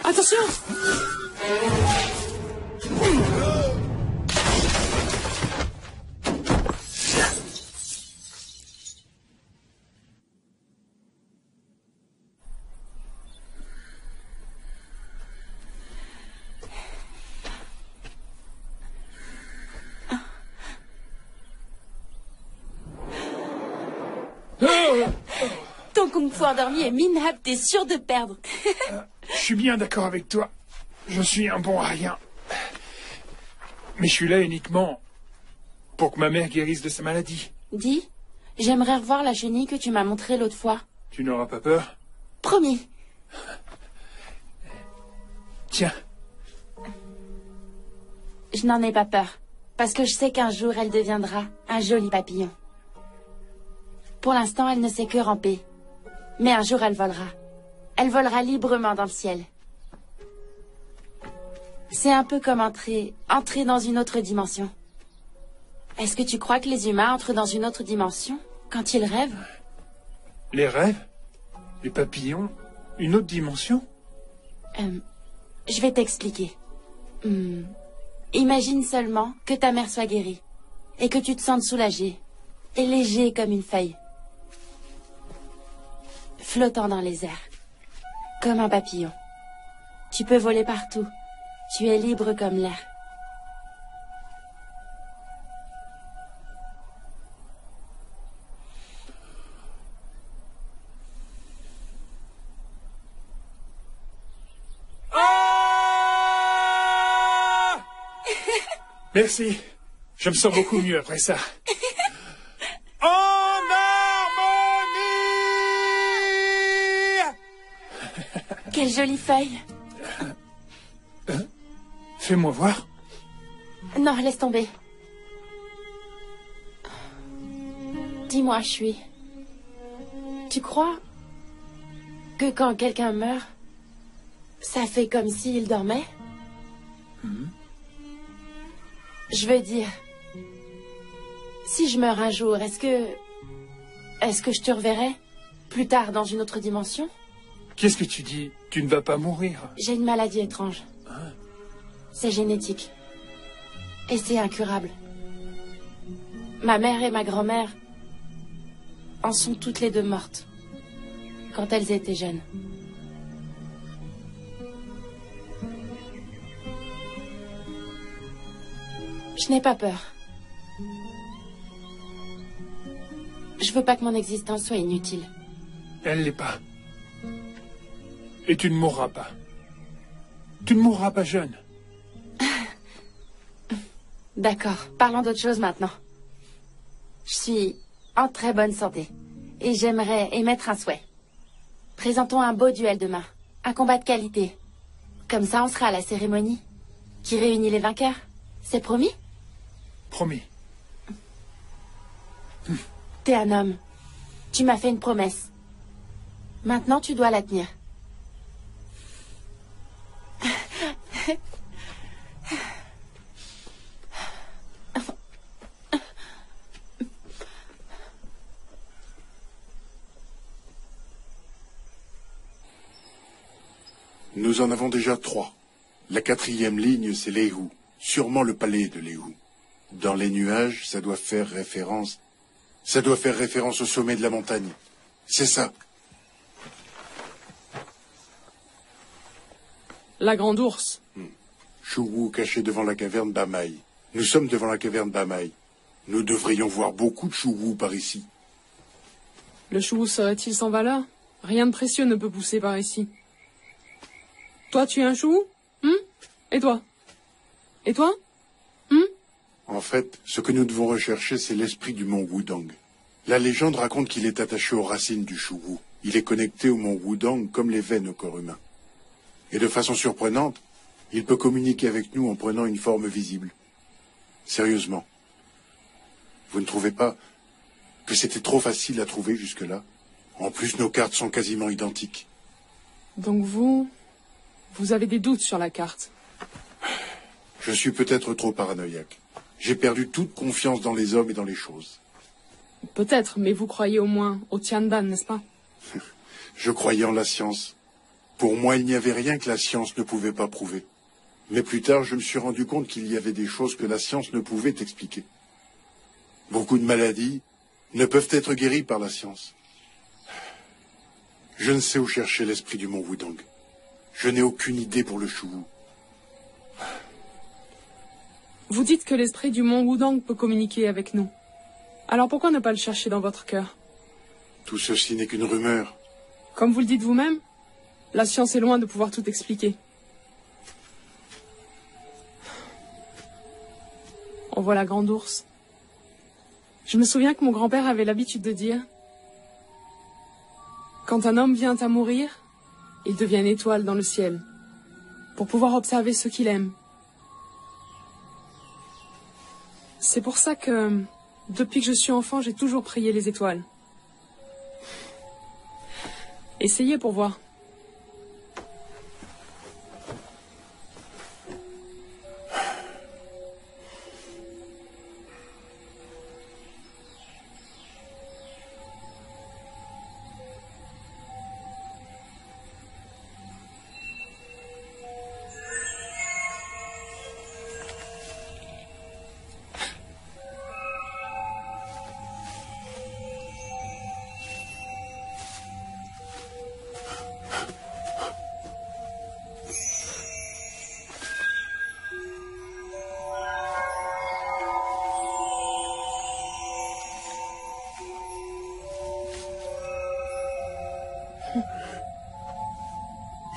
Attention! Ton kung-fu endormi est minable, t'es sûr de perdre. Je suis bien d'accord avec toi. Je suis un bon à rien. Mais je suis là uniquement pour que ma mère guérisse de sa maladie. Dis, j'aimerais revoir la chenille que tu m'as montrée l'autre fois. Tu n'auras pas peur? Promis. Tiens. Je n'en ai pas peur, parce que je sais qu'un jour elle deviendra un joli papillon. Pour l'instant, elle ne sait que ramper. Mais un jour, elle volera. Elle volera librement dans le ciel. C'est un peu comme entrer dans une autre dimension. Est-ce que tu crois que les humains entrent dans une autre dimension quand ils rêvent? Les rêves? Les papillons? Une autre dimension? Je vais t'expliquer. Imagine seulement que ta mère soit guérie et que tu te sentes soulagé et léger comme une feuille, flottant dans les airs, comme un papillon. Tu peux voler partout. Tu es libre comme l'air. Merci. Je me sens beaucoup mieux après ça. En harmonie! Quelle jolie feuille. Fais-moi voir. Non, laisse tomber. Dis-moi, je suis... Tu crois que quand quelqu'un meurt, ça fait comme s'il dormait? Je veux dire, si je meurs un jour, est-ce que je te reverrai plus tard dans une autre dimension? Qu'est-ce que tu dis? Tu ne vas pas mourir. J'ai une maladie étrange. C'est génétique. Et c'est incurable. Ma mère et ma grand-mère en sont toutes les deux mortes quand elles étaient jeunes. Je n'ai pas peur. Je veux pas que mon existence soit inutile. Elle l'est pas. Et tu ne mourras pas. Tu ne mourras pas jeune. D'accord, parlons d'autre chose maintenant. Je suis en très bonne santé. Et j'aimerais émettre un souhait. Présentons un beau duel demain. Un combat de qualité. Comme ça, on sera à la cérémonie qui réunit les vainqueurs. C'est promis? Promis. T'es un homme. Tu m'as fait une promesse. Maintenant, tu dois la tenir. Nous en avons déjà 3. La 4e ligne, c'est Léhu. Sûrement le palais de Léhu. Dans les nuages, ça doit faire référence au sommet de la montagne. C'est ça. La grande ours. Chou-Wu caché devant la caverne Bamaï. Nous sommes devant la caverne Bamaï. Nous devrions voir beaucoup de Chou-Wu par ici. Le chou serait-il sans valeur? Rien de précieux ne peut pousser par ici. Toi, tu es un chou? Et toi? Et toi? En fait, ce que nous devons rechercher, c'est l'esprit du mont Wudang. La légende raconte qu'il est attaché aux racines du Chou-Wu. Il est connecté au mont Wudang comme les veines au corps humain. Et de façon surprenante, il peut communiquer avec nous en prenant une forme visible. Sérieusement. Vous ne trouvez pas que c'était trop facile à trouver jusque-là? En plus, nos cartes sont quasiment identiques. Donc vous avez des doutes sur la carte? Je suis peut-être trop paranoïaque. J'ai perdu toute confiance dans les hommes et dans les choses. Peut-être, mais vous croyez au moins au Tiandan, n'est-ce pas? Je croyais en la science. Pour moi, il n'y avait rien que la science ne pouvait pas prouver. Mais plus tard, je me suis rendu compte qu'il y avait des choses que la science ne pouvait expliquer. Beaucoup de maladies ne peuvent être guéries par la science. Je ne sais où chercher l'esprit du mont Wudang. Je n'ai aucune idée pour le Chou-Wu. Vous dites que l'esprit du mont Wudang peut communiquer avec nous. Alors pourquoi ne pas le chercher dans votre cœur? Tout ceci n'est qu'une rumeur. Comme vous le dites vous-même, la science est loin de pouvoir tout expliquer. On voit la grande ours. Je me souviens que mon grand-père avait l'habitude de dire: quand un homme vient à mourir, il devient une étoile dans le ciel, pour pouvoir observer ceux qu'il aime. C'est pour ça que, depuis que je suis enfant, j'ai toujours prié les étoiles. Essayez pour voir.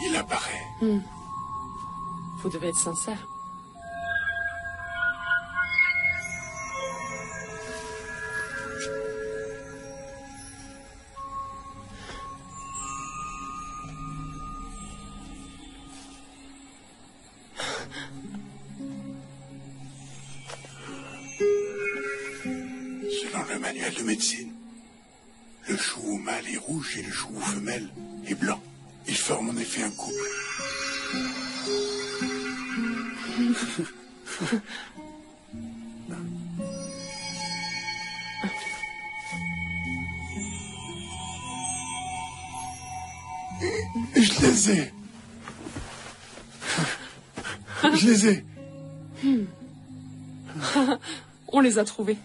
il apparaît. Vous devez être sincère. Selon le manuel de médecine, le chou mâle est rouge et le chou femelle est blanc. Ils forment en effet un couple. Je les ai. Je les ai. On les a trouvés.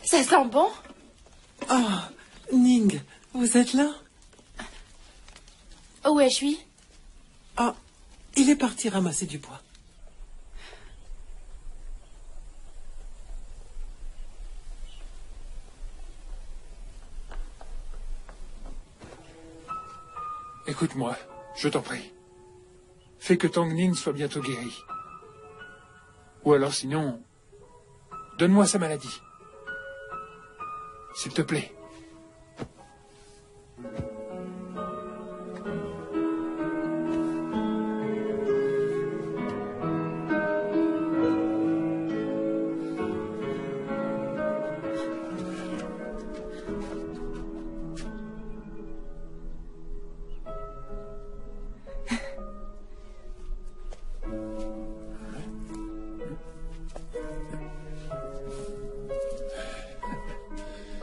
Ça sent bon? Ah, Ning, vous êtes là? Où est-je suis? Ah, il est parti ramasser du bois. Écoute-moi, je t'en prie. Fais que Tang Ning soit bientôt guéri. Ou alors sinon, donne-moi sa maladie. S'il te plaît.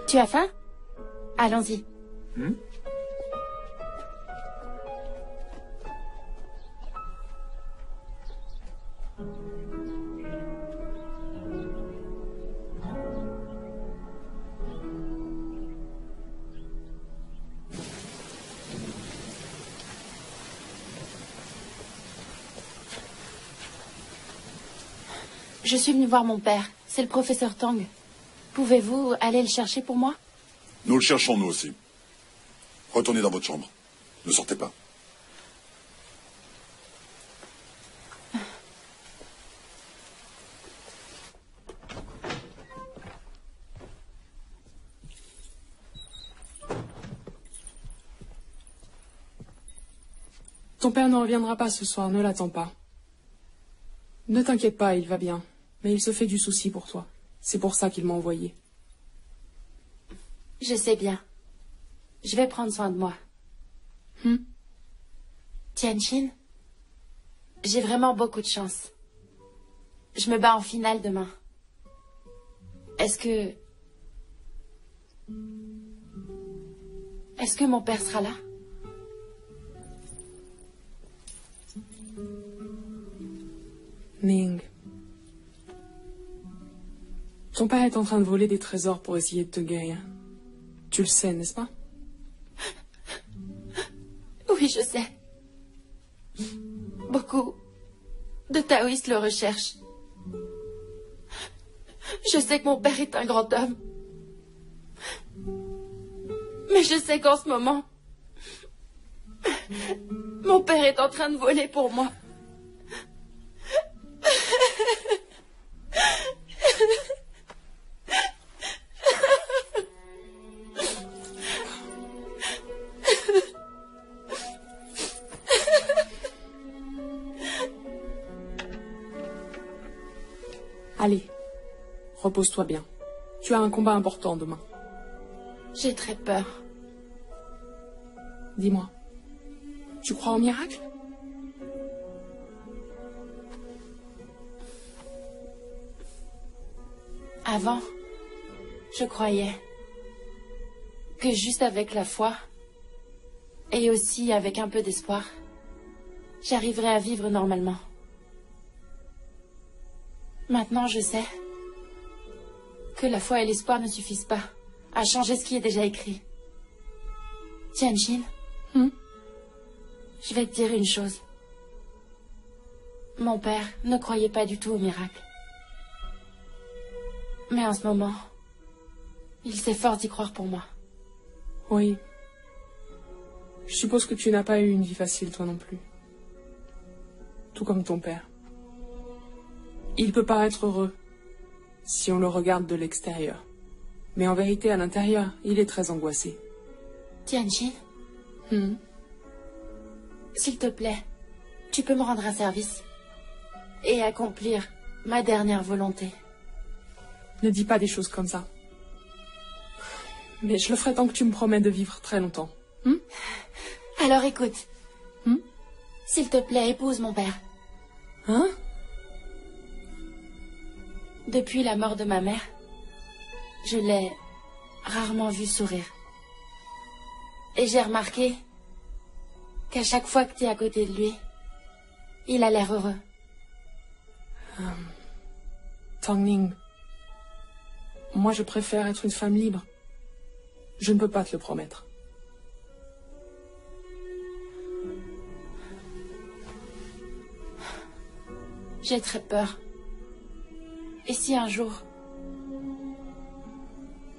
Tu as faim? Allons-y. Je suis venue voir mon père. C'est le professeur Tang. Pouvez-vous aller le chercher pour moi? Nous le cherchons, nous aussi. Retournez dans votre chambre. Ne sortez pas. Ton père ne reviendra pas ce soir, ne l'attends pas. Ne t'inquiète pas, il va bien. Mais il se fait du souci pour toi. C'est pour ça qu'il m'a envoyé. Je sais bien. Je vais prendre soin de moi. Tianjin, j'ai vraiment beaucoup de chance. Je me bats en finale demain. Est-ce que mon père sera là? Ning. Ton père est en train de voler des trésors pour essayer de te guérir. Tu le sais, n'est-ce pas? Oui, je sais. Beaucoup de taoïstes le recherchent. Je sais que mon père est un grand homme. Mais je sais qu'en ce moment, mon père est en train de voler pour moi. Allez, repose-toi bien. Tu as un combat important demain. J'ai très peur. Dis-moi, tu crois au miracle? Avant, je croyais que juste avec la foi et aussi avec un peu d'espoir, j'arriverais à vivre normalement. Maintenant, je sais que la foi et l'espoir ne suffisent pas à changer ce qui est déjà écrit. Tianjin, je vais te dire une chose. Mon père ne croyait pas du tout au miracle. Mais en ce moment, il s'efforce d'y croire pour moi. Oui. Je suppose que tu n'as pas eu une vie facile, toi non plus. Tout comme ton père. Il peut paraître heureux, si on le regarde de l'extérieur. Mais en vérité, à l'intérieur, il est très angoissé. Tianjin, s'il te plaît, tu peux me rendre un service et accomplir ma dernière volonté. Ne dis pas des choses comme ça. Mais je le ferai tant que tu me promets de vivre très longtemps. Alors écoute. S'il te plaît, épouse mon père. Hein? Depuis la mort de ma mère, je l'ai rarement vu sourire. Et j'ai remarqué qu'à chaque fois que tu es à côté de lui, il a l'air heureux. Tongning, moi je préfère être une femme libre. Je ne peux pas te le promettre. J'ai très peur. Et si un jour,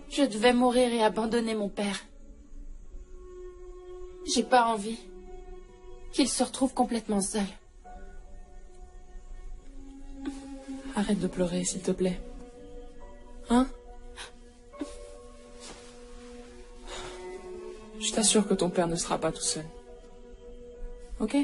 je devais mourir et abandonner mon père, j'ai pas envie qu'il se retrouve complètement seul. Arrête de pleurer, s'il te plaît. Hein? Je t'assure que ton père ne sera pas tout seul. Ok?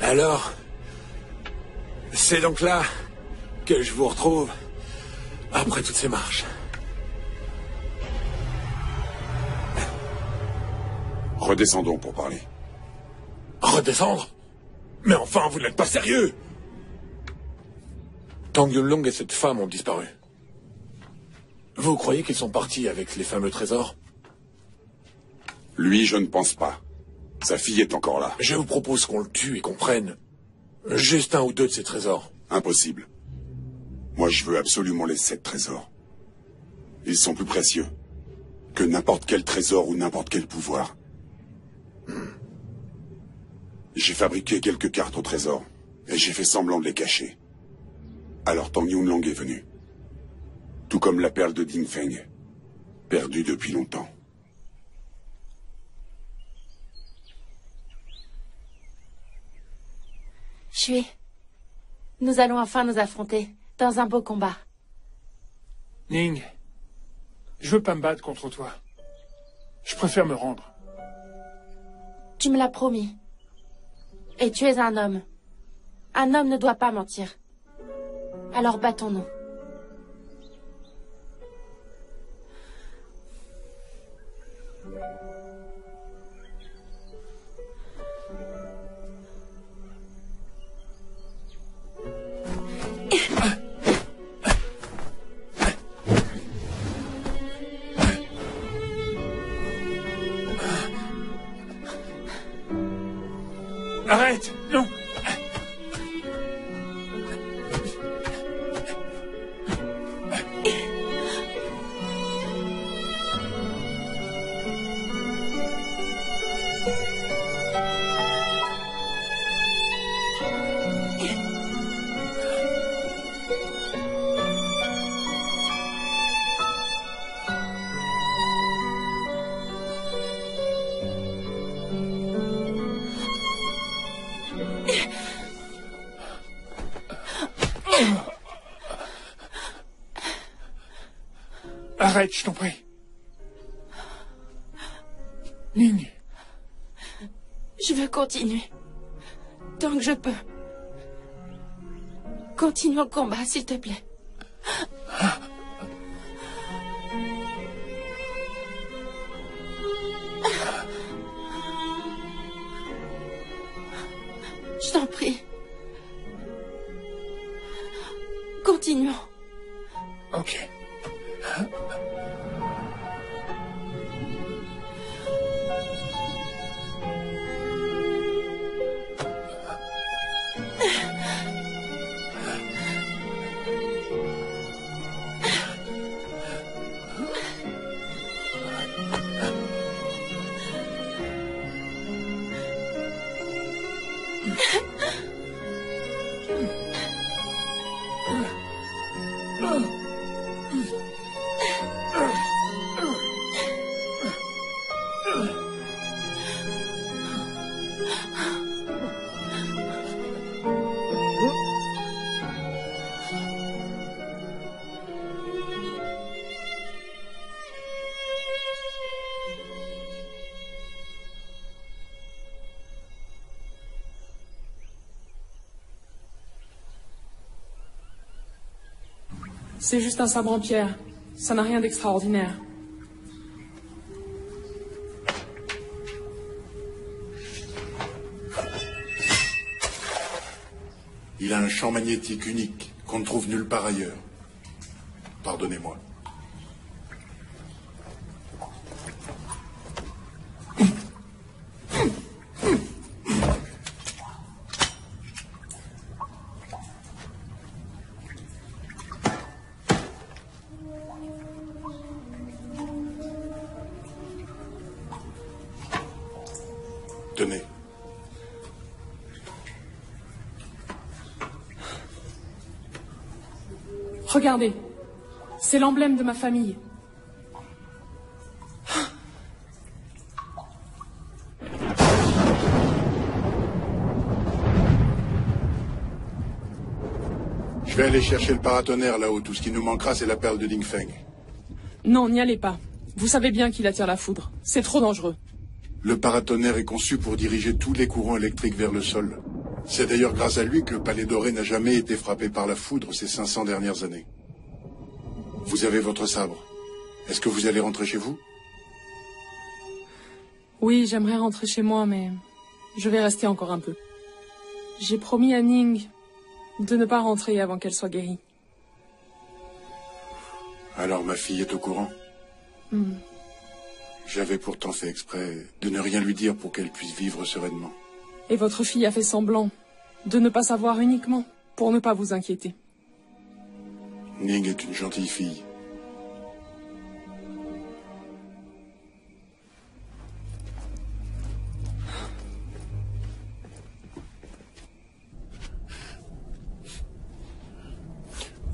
Alors, c'est donc là que je vous retrouve, après toutes ces marches. Redescendons pour parler. Redescendre? Mais enfin, vous n'êtes pas sérieux! Tang Yunlong et cette femme ont disparu. Vous croyez qu'ils sont partis avec les fameux trésors? Lui, je ne pense pas. Sa fille est encore là. Je vous propose qu'on le tue et qu'on prenne juste un ou deux de ces trésors. Impossible. Moi, je veux absolument les 7 trésors. Ils sont plus précieux que n'importe quel trésor ou n'importe quel pouvoir. J'ai fabriqué quelques cartes au trésor et j'ai fait semblant de les cacher. Alors Tang Yunlong est venu. Tout comme la perle de Dingfeng, perdue depuis longtemps. Shui, nous allons enfin nous affronter dans un beau combat. Ning, je veux pas me battre contre toi. Je préfère me rendre. Tu me l'as promis. Et tu es un homme. Un homme ne doit pas mentir. Alors battons-nous. Arrête! Non! Arrête, je t'en prie. Ning. Je veux continuer. Tant que je peux. Continue le combat, s'il te plaît. Je t'en prie. Continuons. Ok. C'est juste un sabre en pierre. Ça n'a rien d'extraordinaire. Il a un champ magnétique unique qu'on ne trouve nulle part ailleurs. Pardonnez-moi. Tenez. Regardez. C'est l'emblème de ma famille. Je vais aller chercher le paratonnerre là-haut. Tout ce qui nous manquera, c'est la perle de Dingfeng. Non, n'y allez pas. Vous savez bien qu'il attire la foudre. C'est trop dangereux. Le paratonnerre est conçu pour diriger tous les courants électriques vers le sol. C'est d'ailleurs grâce à lui que le Palais Doré n'a jamais été frappé par la foudre ces 500 dernières années. Vous avez votre sabre. Est-ce que vous allez rentrer chez vous? Oui, j'aimerais rentrer chez moi, mais je vais rester encore un peu. J'ai promis à Ning de ne pas rentrer avant qu'elle soit guérie. Alors ma fille est au courant? J'avais pourtant fait exprès de ne rien lui dire pour qu'elle puisse vivre sereinement. Et votre fille a fait semblant de ne pas savoir uniquement pour ne pas vous inquiéter. Ning est une gentille fille.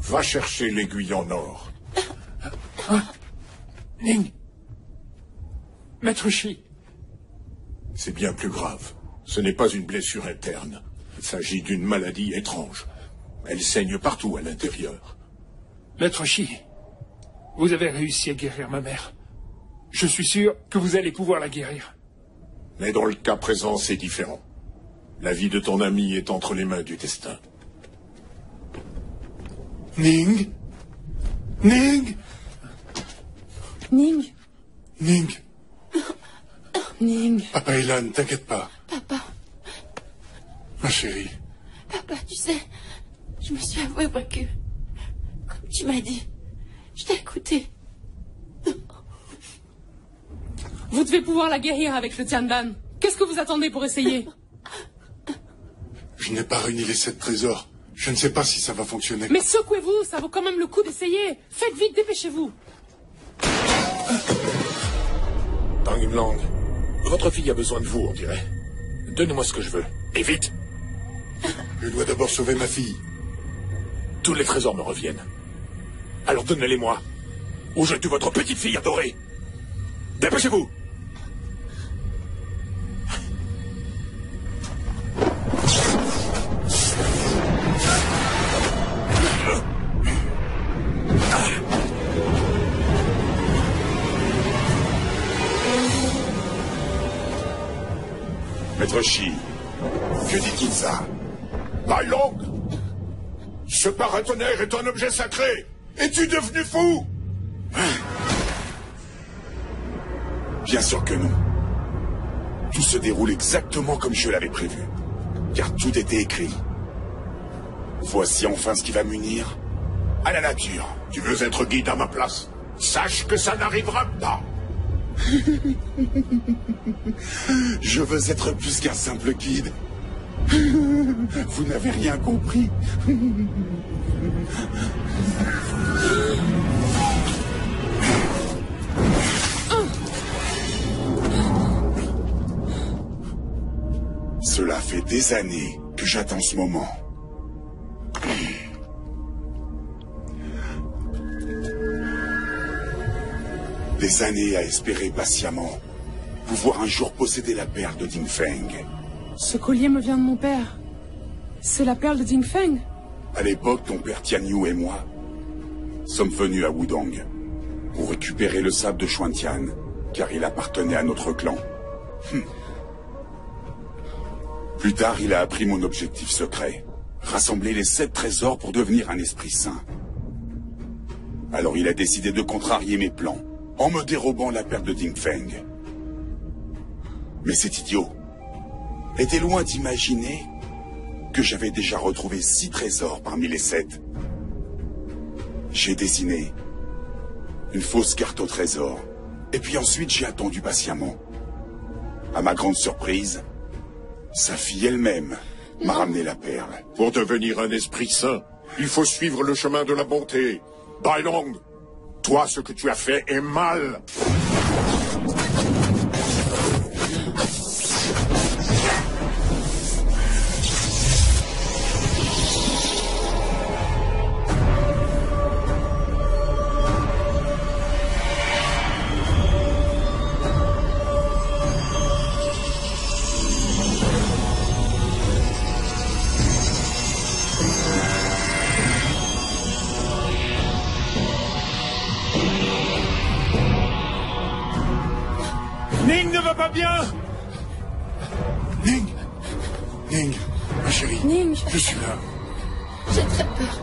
Va chercher l'aiguille en or. Hein? Ning. Maître Shi. C'est bien plus grave. Ce n'est pas une blessure interne. Il s'agit d'une maladie étrange. Elle saigne partout à l'intérieur. Maître Shi, vous avez réussi à guérir ma mère. Je suis sûr que vous allez pouvoir la guérir. Mais dans le cas présent, c'est différent. La vie de ton ami est entre les mains du destin. Ning? Ning? Ning? Ning? Ning. Papa Elan, t'inquiète pas. Papa. Ma chérie. Papa, tu sais, je me suis avouée vaincue. Comme tu m'as dit, je t'ai écouté. Vous devez pouvoir la guérir avec le Tiandan. Qu'est-ce que vous attendez pour essayer? Je n'ai pas réuni les 7 trésors. Je ne sais pas si ça va fonctionner. Mais secouez-vous, ça vaut quand même le coup d'essayer. Faites vite, dépêchez-vous. Tang Lang, votre fille a besoin de vous, on dirait. Donnez-moi ce que je veux. Et vite. Je dois d'abord sauver ma fille. Tous les trésors me reviennent. Alors donnez-les-moi. Ou je tue votre petite fille adorée. Dépêchez-vous. Maître Shi, que dit-il ça? Ma langue! Ce paratonnerre est un objet sacré! Es-tu devenu fou? Bien sûr que non. Tout se déroule exactement comme je l'avais prévu. Car tout était écrit. Voici enfin ce qui va m'unir à la nature. Tu veux être guide à ma place? Sache que ça n'arrivera pas. Je veux être plus qu'un simple guide. Vous n'avez rien compris. Cela fait des années que j'attends ce moment. Des années à espérer patiemment pouvoir un jour posséder la perle de Dingfeng. Ce collier me vient de mon père. C'est la perle de Dingfeng. À l'époque, ton père Tianyu et moi sommes venus à Wudong pour récupérer le sable de Xuantian, car il appartenait à notre clan. Plus tard, il a appris mon objectif secret. Rassembler les 7 trésors pour devenir un esprit saint. Alors il a décidé de contrarier mes plans, en me dérobant la perle de Dingfeng. Mais cet idiot était loin d'imaginer que j'avais déjà retrouvé 6 trésors parmi les 7. J'ai dessiné une fausse carte au trésor, et puis ensuite j'ai attendu patiemment. À ma grande surprise, sa fille elle-même m'a ramené la perle. Pour devenir un esprit saint, il faut suivre le chemin de la bonté. Bailong, toi, ce que tu as fait est mal. Ning ne va pas bien. Ning, ma chérie. Ning. Je suis là. J'ai très peur.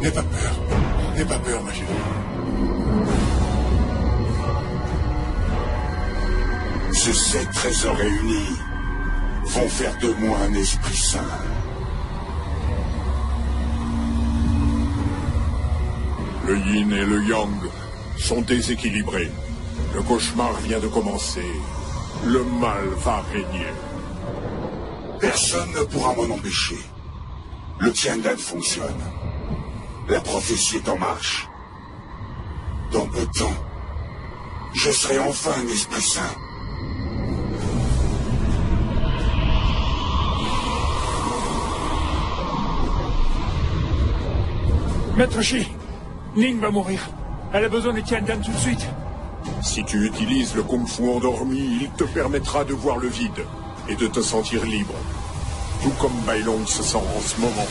N'aie pas peur. N'aie pas peur, ma chérie. Ces 7 trésors réunis vont faire de moi un esprit saint. Le yin et le yang sont déséquilibrés. Le cauchemar vient de commencer. Le mal va régner. Personne ne pourra m'en empêcher. Le Tiandan fonctionne. La prophétie est en marche. Dans peu de temps, je serai enfin un esprit saint. Maître Shi, Ning va mourir. Elle a besoin de Tiandan tout de suite. Si tu utilises le kung-fu endormi, il te permettra de voir le vide et de te sentir libre. Tout comme Bailong se sent en ce moment.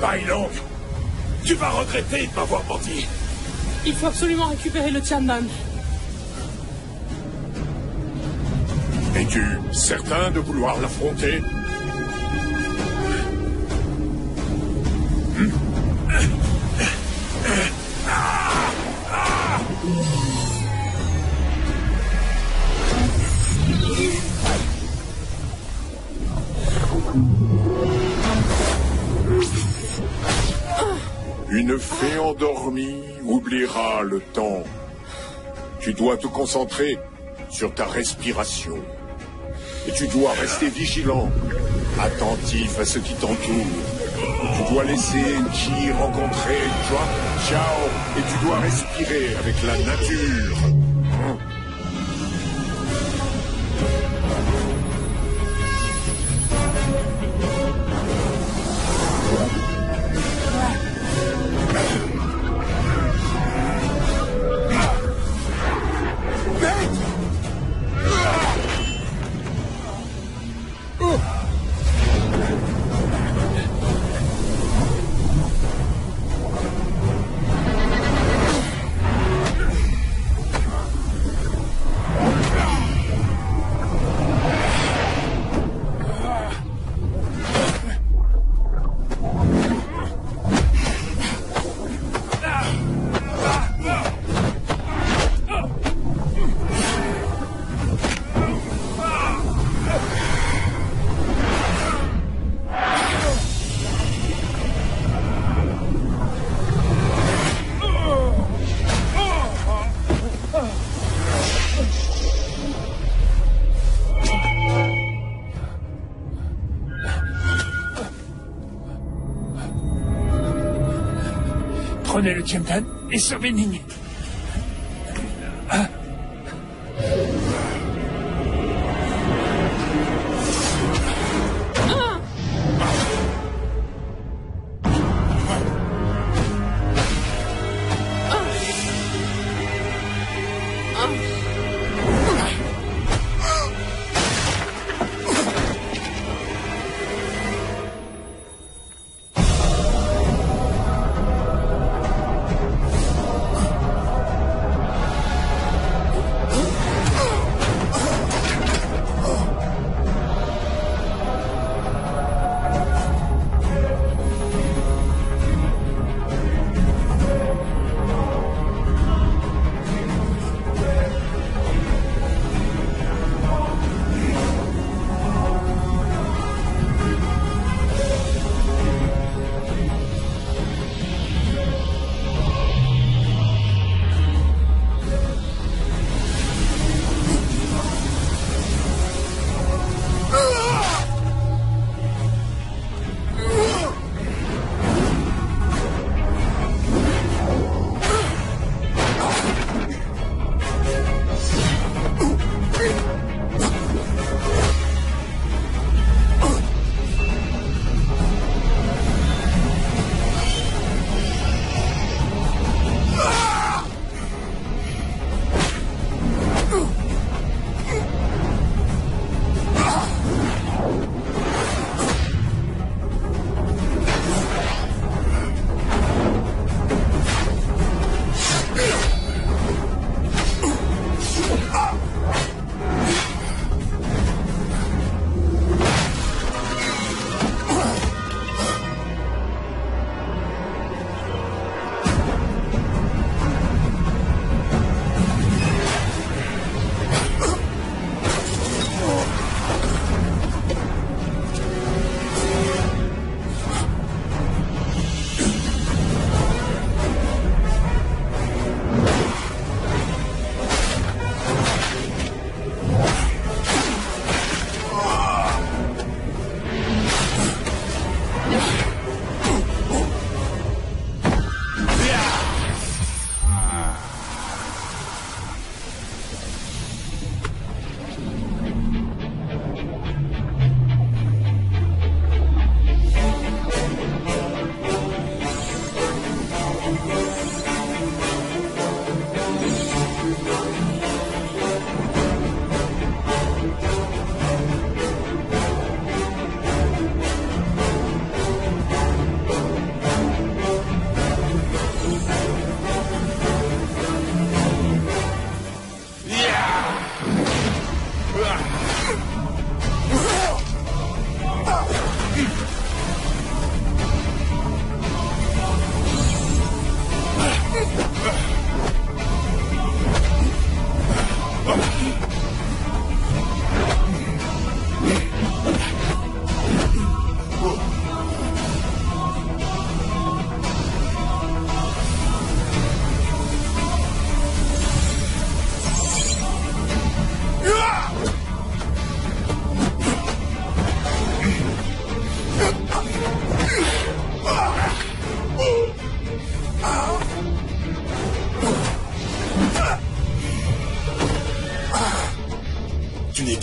Bailong, tu vas regretter de m'avoir menti. Il faut absolument récupérer le Tiandan. Es-tu certain de vouloir l'affronter? Une fée endormie oubliera le temps. Tu dois te concentrer sur ta respiration. Et tu dois rester vigilant, attentif à ce qui t'entoure. Tu dois laisser Ji rencontrer Chao et tu dois respirer avec la nature. Prenez le Tiemtan et sauvez Ning. Ah.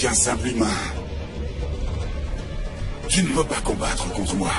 Un simple humain. Tu ne peux pas combattre contre moi.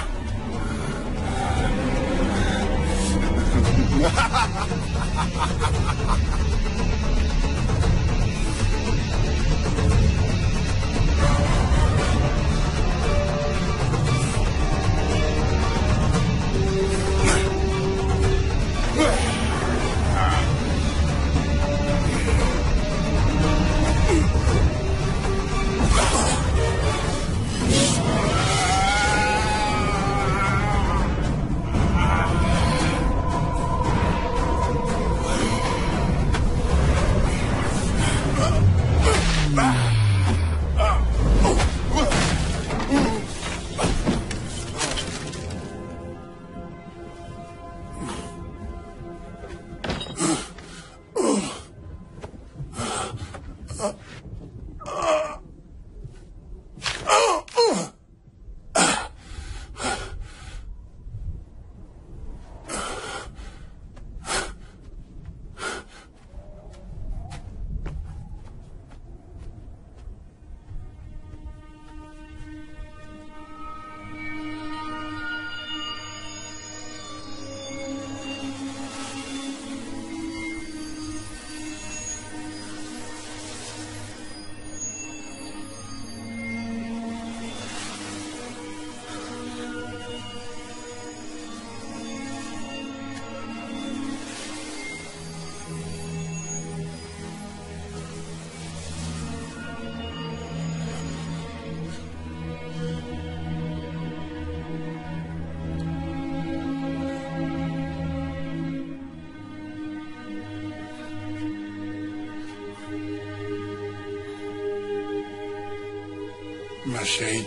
Ma chérie.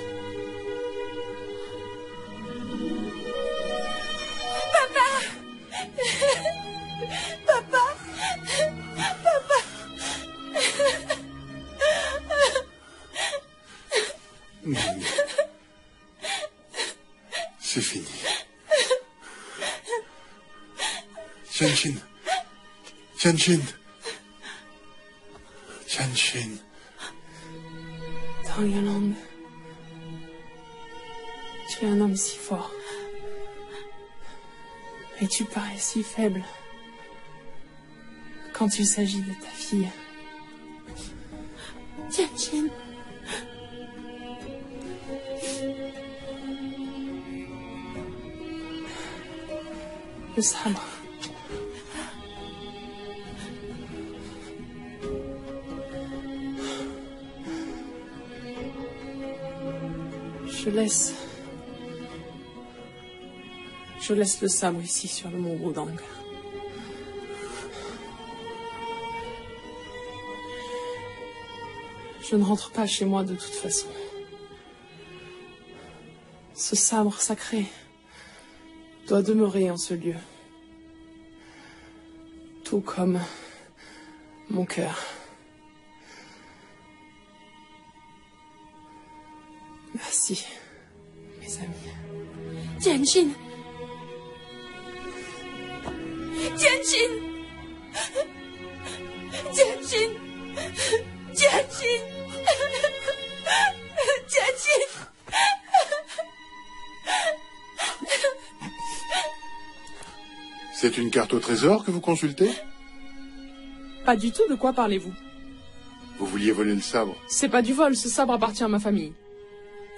Papa. Papa. Papa. C'est fini. Tianjin. Tianjin. Tianjin. Tang Yolande, tu es un homme si fort. Et tu parais si faible quand il s'agit de ta fille. Tianjin. Le sabre. Je laisse le sabre ici sur le mont Wudang. Je ne rentre pas chez moi de toute façon. Ce sabre sacré doit demeurer en ce lieu. Tout comme mon cœur. Merci, mes amis. Tianjin. Tianjin. Tianjin. Tianjin. Tianjin. C'est une carte au trésor que vous consultez? Pas du tout, de quoi parlez-vous? Vous vouliez voler le sabre? C'est pas du vol, ce sabre appartient à ma famille.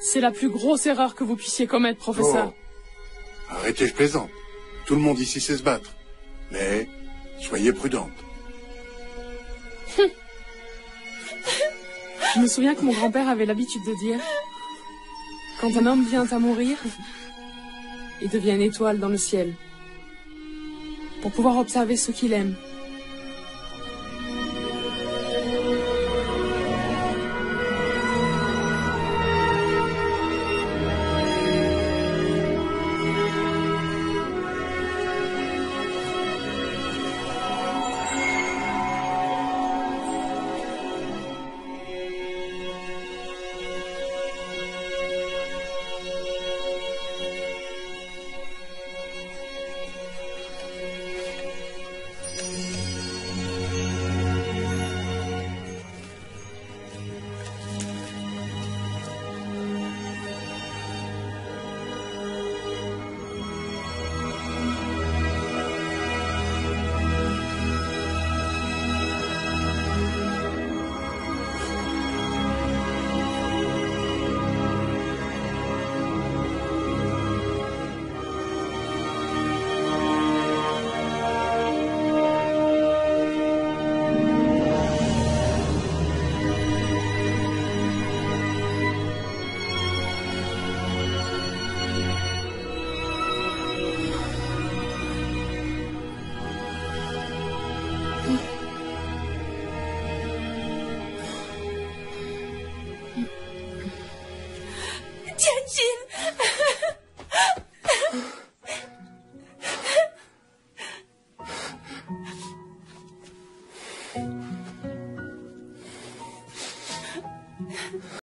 C'est la plus grosse erreur que vous puissiez commettre, professeur. Oh. Arrêtez, je plaisante. Tout le monde ici sait se battre. Mais soyez prudente. Je me souviens que mon grand-père avait l'habitude de dire: quand un homme vient à mourir, il devient une étoile dans le ciel, pour pouvoir observer ceux qu'il aime. Tianjin.